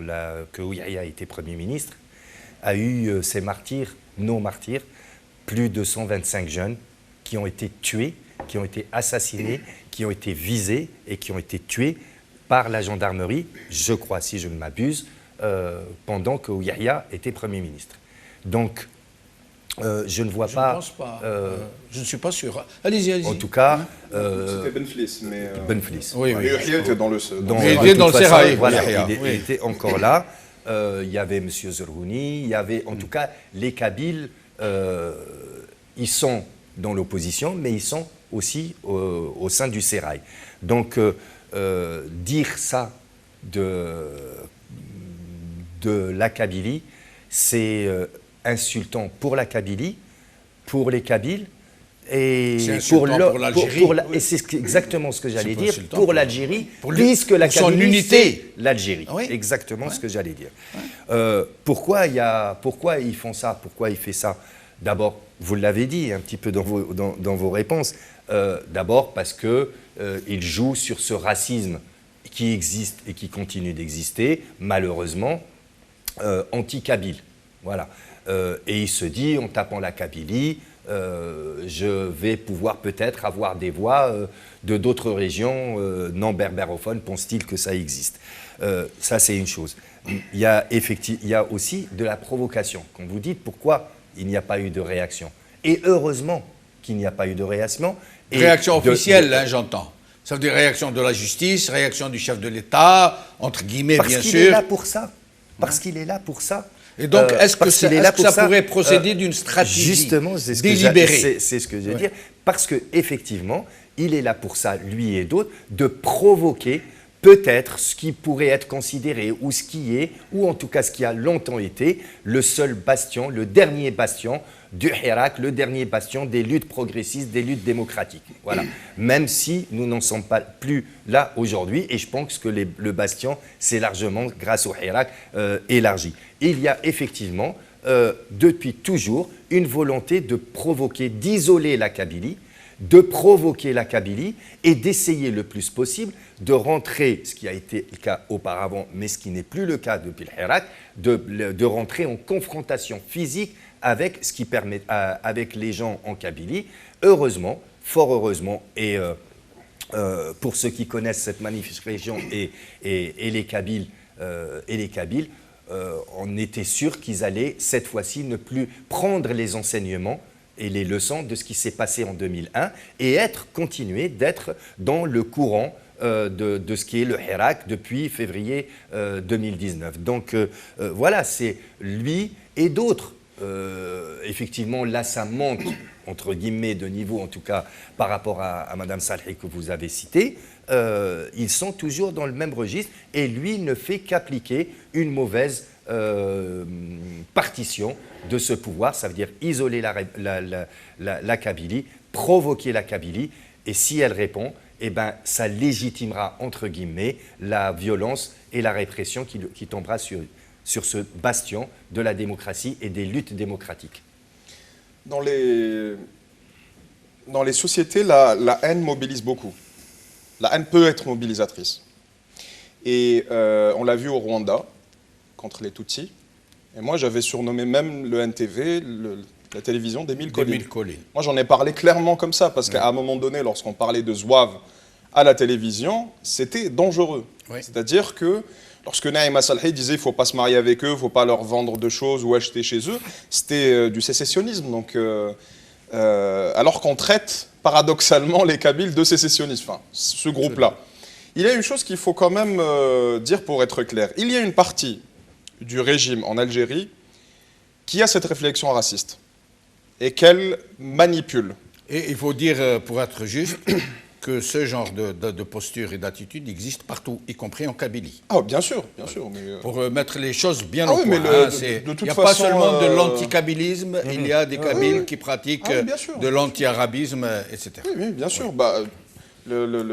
que Ouyahia était Premier ministre, a eu ses martyrs, nos martyrs, plus de 125 jeunes qui ont été tués, qui ont été assassinés, qui ont été visés et qui ont été tués par la gendarmerie, je crois, si je ne m'abuse, pendant que Ouyahia était Premier ministre. Donc, je ne vois pas... Je ne pense pas. Je ne suis pas sûr. Allez-y, allez-y. En tout cas... C'était Benflis, mais... Benflis. Oui, oui. Ouyahia était dans le... Il était dans le Sérail. Voilà, il était encore là. Il y avait M. Zerhouni, il y avait en tout cas les Kabyles, ils sont dans l'opposition, mais ils sont aussi au sein du Sérail. Donc, dire ça de la Kabylie, c'est insultant pour la Kabylie, pour les Kabyles, et pour l'Algérie. Et c'est exactement ce que j'allais dire, pour l'Algérie, puisque la Kabylie, c'est l'Algérie. Oui. Exactement ce que j'allais dire. Pourquoi ils font ça? Pourquoi il fait ça? D'abord, vous l'avez dit un petit peu dans vos réponses, d'abord parce qu'il joue sur ce racisme qui existe et qui continue d'exister, malheureusement, anti-kabyle. Voilà. Et il se dit, en tapant la Kabylie, je vais pouvoir peut-être avoir des voix de d'autres régions non berbérophones, pense-t-il que ça existe. Ça, c'est une chose. Il y a aussi de la provocation. Quand vous dites pourquoi il n'y a pas eu de réaction. Et heureusement qu'il n'y a pas eu de réaction. Réaction officielle, hein, j'entends. Ça veut dire réaction de la justice, réaction du chef de l'État, entre guillemets, bien sûr. Parce qu'il est là pour ça. Parce qu'il est là pour ça. Et donc, est-ce que ça pourrait procéder d'une stratégie justement, délibérée? C'est ce que je veux dire. Parce qu'effectivement, il est là pour ça, lui et d'autres, de provoquer peut-être ce qui pourrait être considéré, ou ce qui est, ou en tout cas ce qui a longtemps été, le seul bastion, le dernier bastion du Hirak, le dernier bastion des luttes progressistes, des luttes démocratiques. Voilà. Même si nous n'en sommes pas plus là aujourd'hui, et je pense que le bastion s'est largement, grâce au Hirak, élargi. Il y a effectivement, depuis toujours, une volonté de provoquer, d'isoler la Kabylie, de provoquer la Kabylie et d'essayer le plus possible de rentrer, ce qui a été le cas auparavant, mais ce qui n'est plus le cas depuis le Hirak, de rentrer en confrontation physique avec ce qui permet, avec les gens en Kabylie. Heureusement, fort heureusement, et pour ceux qui connaissent cette magnifique région et les Kabyles, on était sûr qu'ils allaient cette fois-ci ne plus prendre les enseignements et les leçons de ce qui s'est passé en 2001 et continuer d'être dans le courant de ce qui est le Hirak depuis février 2019. Donc voilà, c'est lui et d'autres. Effectivement, là, ça monte, entre guillemets, de niveau, en tout cas, par rapport à Mme Salhi que vous avez citée. Ils sont toujours dans le même registre et lui ne fait qu'appliquer une mauvaise partition de ce pouvoir, ça veut dire isoler la Kabylie, provoquer la Kabylie, et si elle répond, eh ben, ça légitimera, entre guillemets, la violence et la répression qui tombera sur ce bastion de la démocratie et des luttes démocratiques. Dans les sociétés, la haine mobilise beaucoup. La haine peut être mobilisatrice. Et on l'a vu au Rwanda, contre les Tutsis. Et moi, j'avais surnommé même le NTV, la télévision des mille collines. Moi, j'en ai parlé clairement comme ça, parce qu'à un moment donné, lorsqu'on parlait de zouaves à la télévision, c'était dangereux. Oui. C'est-à-dire que lorsque Naïma Salhi disait qu'il ne faut pas se marier avec eux, il ne faut pas leur vendre de choses ou acheter chez eux, c'était du sécessionnisme. Donc, alors qu'on traite paradoxalement les Kabyles de sécessionnistes, enfin, ce groupe-là. Il y a une chose qu'il faut quand même dire pour être clair. Il y a une partie du régime en Algérie qui a cette réflexion raciste et qu'elle manipule. Et il faut dire, pour être juste, que ce genre de posture et d'attitude existe partout, y compris en Kabylie. Ah, bien sûr, bien sûr. Mais pour mettre les choses bien au point. Il n'y a pas seulement de l'anti-kabylisme, il y a des Kabyles qui pratiquent de l'anti-arabisme, etc. Oui, bien sûr. Bah,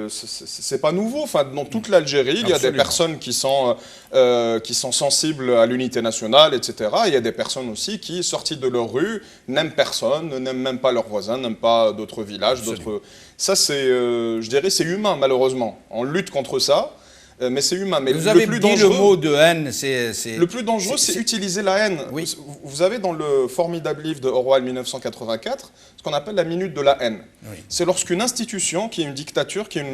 c'est pas nouveau. Enfin, dans toute l'Algérie, il y a des personnes qui sont sensibles à l'unité nationale, etc. Il y a des personnes aussi qui, sorties de leur rue, n'aiment personne, n'aiment même pas leurs voisins, n'aiment pas d'autres villages, d'autres. Ça, c'est, je dirais, c'est humain, malheureusement. On lutte contre ça. Mais c'est humain. Mais vous avez dit le mot de haine, le plus dangereux, c'est utiliser la haine. Oui. Vous avez dans le formidable livre de Orwell 1984 ce qu'on appelle la minute de la haine. Oui. C'est lorsqu'une institution, qui est une dictature, qui est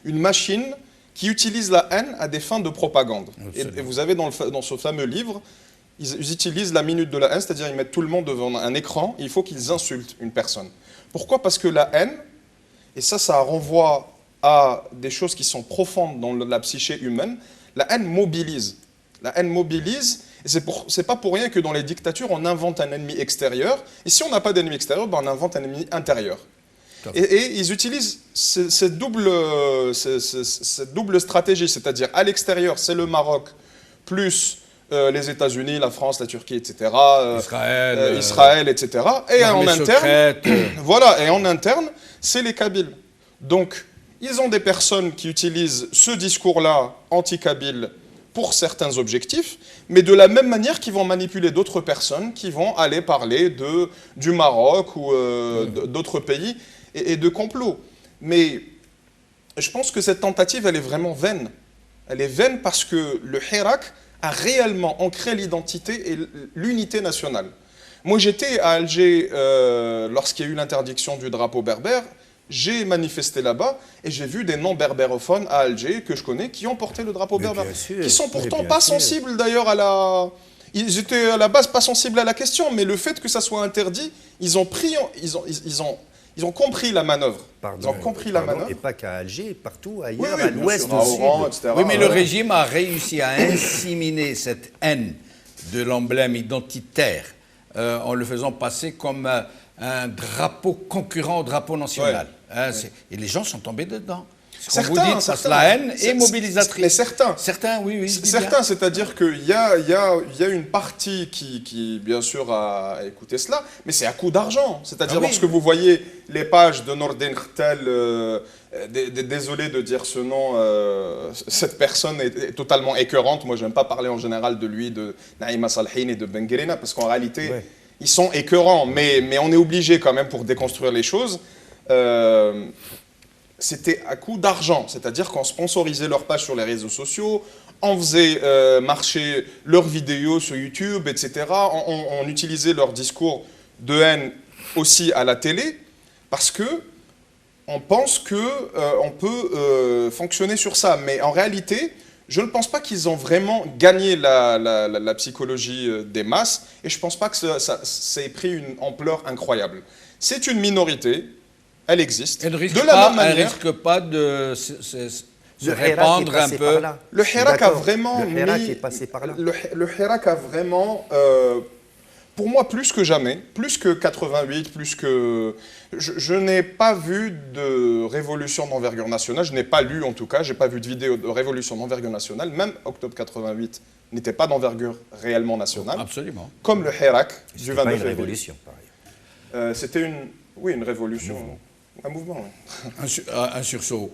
une machine, qui utilise la haine à des fins de propagande. Et vous avez dans ce fameux livre, ils utilisent la minute de la haine, c'est-à-dire ils mettent tout le monde devant un écran, et il faut qu'ils insultent une personne. Pourquoi? Parce que la haine, et ça renvoie à des choses qui sont profondes dans la psyché humaine, la haine mobilise. La haine mobilise, et c'est pas pour rien que dans les dictatures, on invente un ennemi extérieur, et si on n'a pas d'ennemi extérieur, ben on invente un ennemi intérieur. Et ils utilisent cette double stratégie, c'est-à-dire à l'extérieur, c'est le Maroc, plus les États-Unis, la France, la Turquie, etc., Israël, etc., et en interne, voilà, et en interne, c'est les Kabyles. Donc, ils ont des personnes qui utilisent ce discours-là anti-kabyle pour certains objectifs, mais de la même manière qu'ils vont manipuler d'autres personnes qui vont aller parler du Maroc ou d'autres pays et de complots. Mais je pense que cette tentative, elle est vraiment vaine. Elle est vaine parce que le Hirak a réellement ancré l'identité et l'unité nationale. Moi, j'étais à Alger lorsqu'il y a eu l'interdiction du drapeau berbère. J'ai manifesté là-bas et j'ai vu des non-berbérophones à Alger que je connais qui ont porté le drapeau berbère, qui sont pourtant pas sensibles d'ailleurs à la... Ils étaient à la base pas sensibles à la question, mais le fait que ça soit interdit, ils ont compris la manœuvre. Ils ont compris la manœuvre. Et pas qu'à Alger, partout ailleurs, Oui, à l'ouest aussi. Oui, mais le régime a réussi à inséminer cette haine de l'emblème identitaire en le faisant passer comme un drapeau concurrent au drapeau national. Et les gens sont tombés dedans. Vous dites, parce que la haine est mobilisatrice. Mais certains. Certains, oui. Certains, c'est-à-dire qu'il y a une partie qui, bien sûr, a écouté cela, mais c'est à coup d'argent. C'est-à-dire lorsque vous voyez les pages de Nordin Khtel, désolé de dire ce nom, cette personne est totalement écœurante. Moi, je n'aime pas parler en général de lui, de Naïma Salhin et de Ben Guerina, parce qu'en réalité, ils sont écœurants, mais on est obligé quand même pour déconstruire les choses. C'était à coup d'argent, c'est-à-dire qu'on sponsorisait leurs pages sur les réseaux sociaux, on faisait marcher leurs vidéos sur YouTube, etc. On utilisait leur discours de haine aussi à la télé, parce que on pense qu'on peut fonctionner sur ça. Mais en réalité, je ne pense pas qu'ils ont vraiment gagné la psychologie des masses, et je ne pense pas que ça ait pris une ampleur incroyable. C'est une minorité. Elle existe. Elle ne risque pas de se répandre un peu. Le Hirak a vraiment Le Hirak est passé par là. Le Hirak a vraiment, pour moi, plus que jamais, plus que 88, plus que... Je n'ai pas vu de révolution d'envergure nationale, je n'ai pas lu en tout cas, je n'ai pas vu de vidéo de révolution d'envergure nationale, même octobre 88 n'était pas d'envergure réellement nationale. Absolument. Comme le Hirak du 22 février. C'était une révolution, pareil. C'était une révolution. Un mouvement, oui. Un sursaut.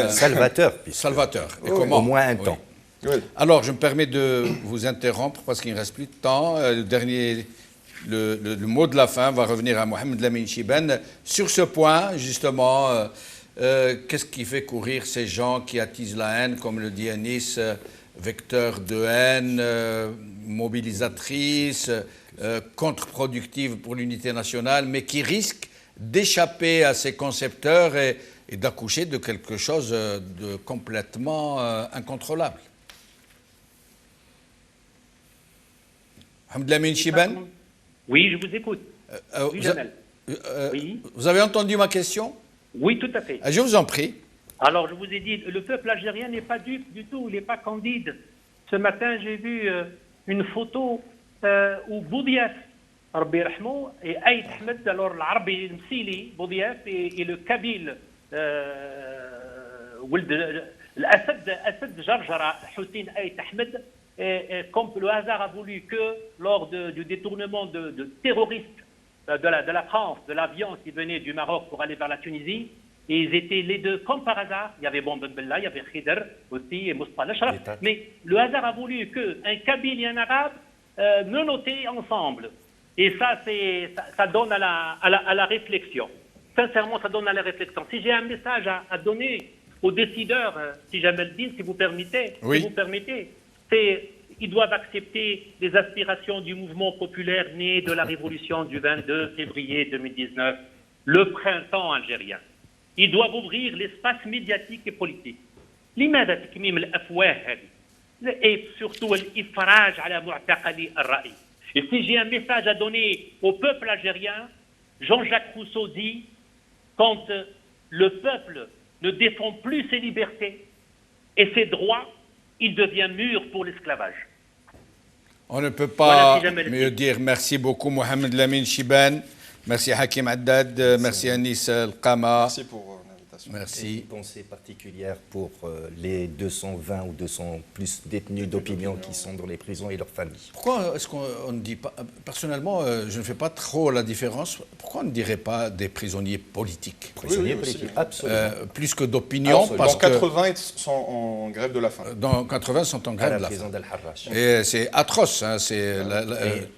Salvateur. Salvateur. Et oui, comment au moins un temps. Oui. Alors, je me permets de vous interrompre parce qu'il ne reste plus de temps. Le mot de la fin va revenir à Mohamed Lamine Chibane. Sur ce point, justement, qu'est-ce qui fait courir ces gens qui attisent la haine, comme le dit Anis, vecteur de haine, mobilisatrice, contre-productive pour l'unité nationale, mais qui risquent d'échapper à ces concepteurs et d'accoucher de quelque chose de complètement incontrôlable. Mohamed Lamine Chibane. Oui, je vous écoute. Oui, Jamel. Oui. Vous avez entendu ma question? Oui, tout à fait. Je vous en prie. Alors, je vous ai dit, le peuple algérien n'est pas dupe du tout, il n'est pas candide. Ce matin, j'ai vu une photo où Boudiaf, Rabbi Rahmou, et Aït Ahmed, alors l'Arabi Msili, Boudiaf, et le Kabyle, Assad Jarjara, Hussein Aït Ahmed, comme le hasard a voulu que lors du détournement de terroristes de la France, de l'avion qui venait du Maroc pour aller vers la Tunisie, et ils étaient les deux comme par hasard. Il y avait Bon Ben Bella, il y avait Khidr aussi et Mouspa Lashraf. Mais le hasard a voulu qu'un Kabyle et un Arabe menottés ensemble. Et ça donne à la réflexion. Sincèrement, ça donne à la réflexion. Si j'ai un message à donner aux décideurs, si jamais le dis, si vous permettez, c'est ils doivent accepter les aspirations du mouvement populaire né de la révolution du 22 février 2019, le printemps algérien. Ils doivent ouvrir l'espace médiatique et politique. لماذا تكميم الأفواه هذه؟ Et surtout l'ifraj ala mu'taqali al-ra'i. Et si j'ai un message à donner au peuple algérien, Jean-Jacques Rousseau dit, quand le peuple ne défend plus ses libertés et ses droits, il devient mûr pour l'esclavage. On ne peut pas mieux dire. Merci beaucoup Mohamed Lamine Chibane, merci Hakim Haddad, merci Anis El-Qama. Merci pour l'invitation. Merci. Une pensée particulière pour les 220 ou 200 plus détenus d'opinion qui sont dans les prisons et leurs familles. Pourquoi est-ce qu'on ne dit pas, personnellement, je ne fais pas trop la différence, pourquoi on ne dirait pas des prisonniers politiques? Prisonniers politiques, absolument. Plus que d'opinion. Parce que 80 sont en grève de la faim. Dans 80 sont en grève de la faim. Et c'est atroce. Hein,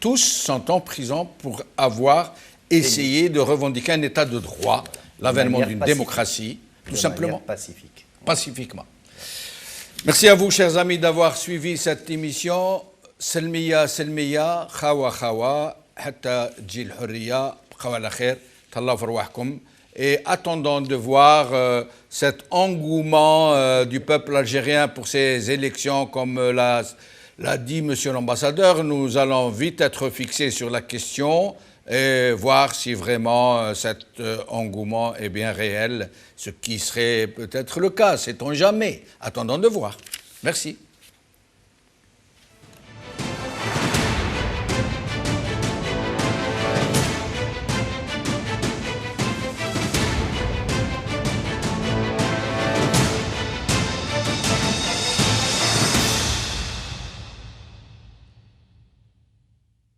tous sont en prison pour avoir essayé de revendiquer un état de droit, l'avènement d'une démocratie, tout simplement. Pacifiquement. Merci à vous, chers amis, d'avoir suivi cette émission. Selmiya, Selmiya, Khawa, Khawa, Hatta Djil Hurriya, Khawa la Khair, Tallah Farwahkum. Et attendons de voir cet engouement du peuple algérien pour ces élections, comme l'a l'a dit Monsieur l'ambassadeur, nous allons vite être fixés sur la question et voir si vraiment cet engouement est bien réel, ce qui serait peut-être le cas, sait-on jamais. Attendons de voir. Merci.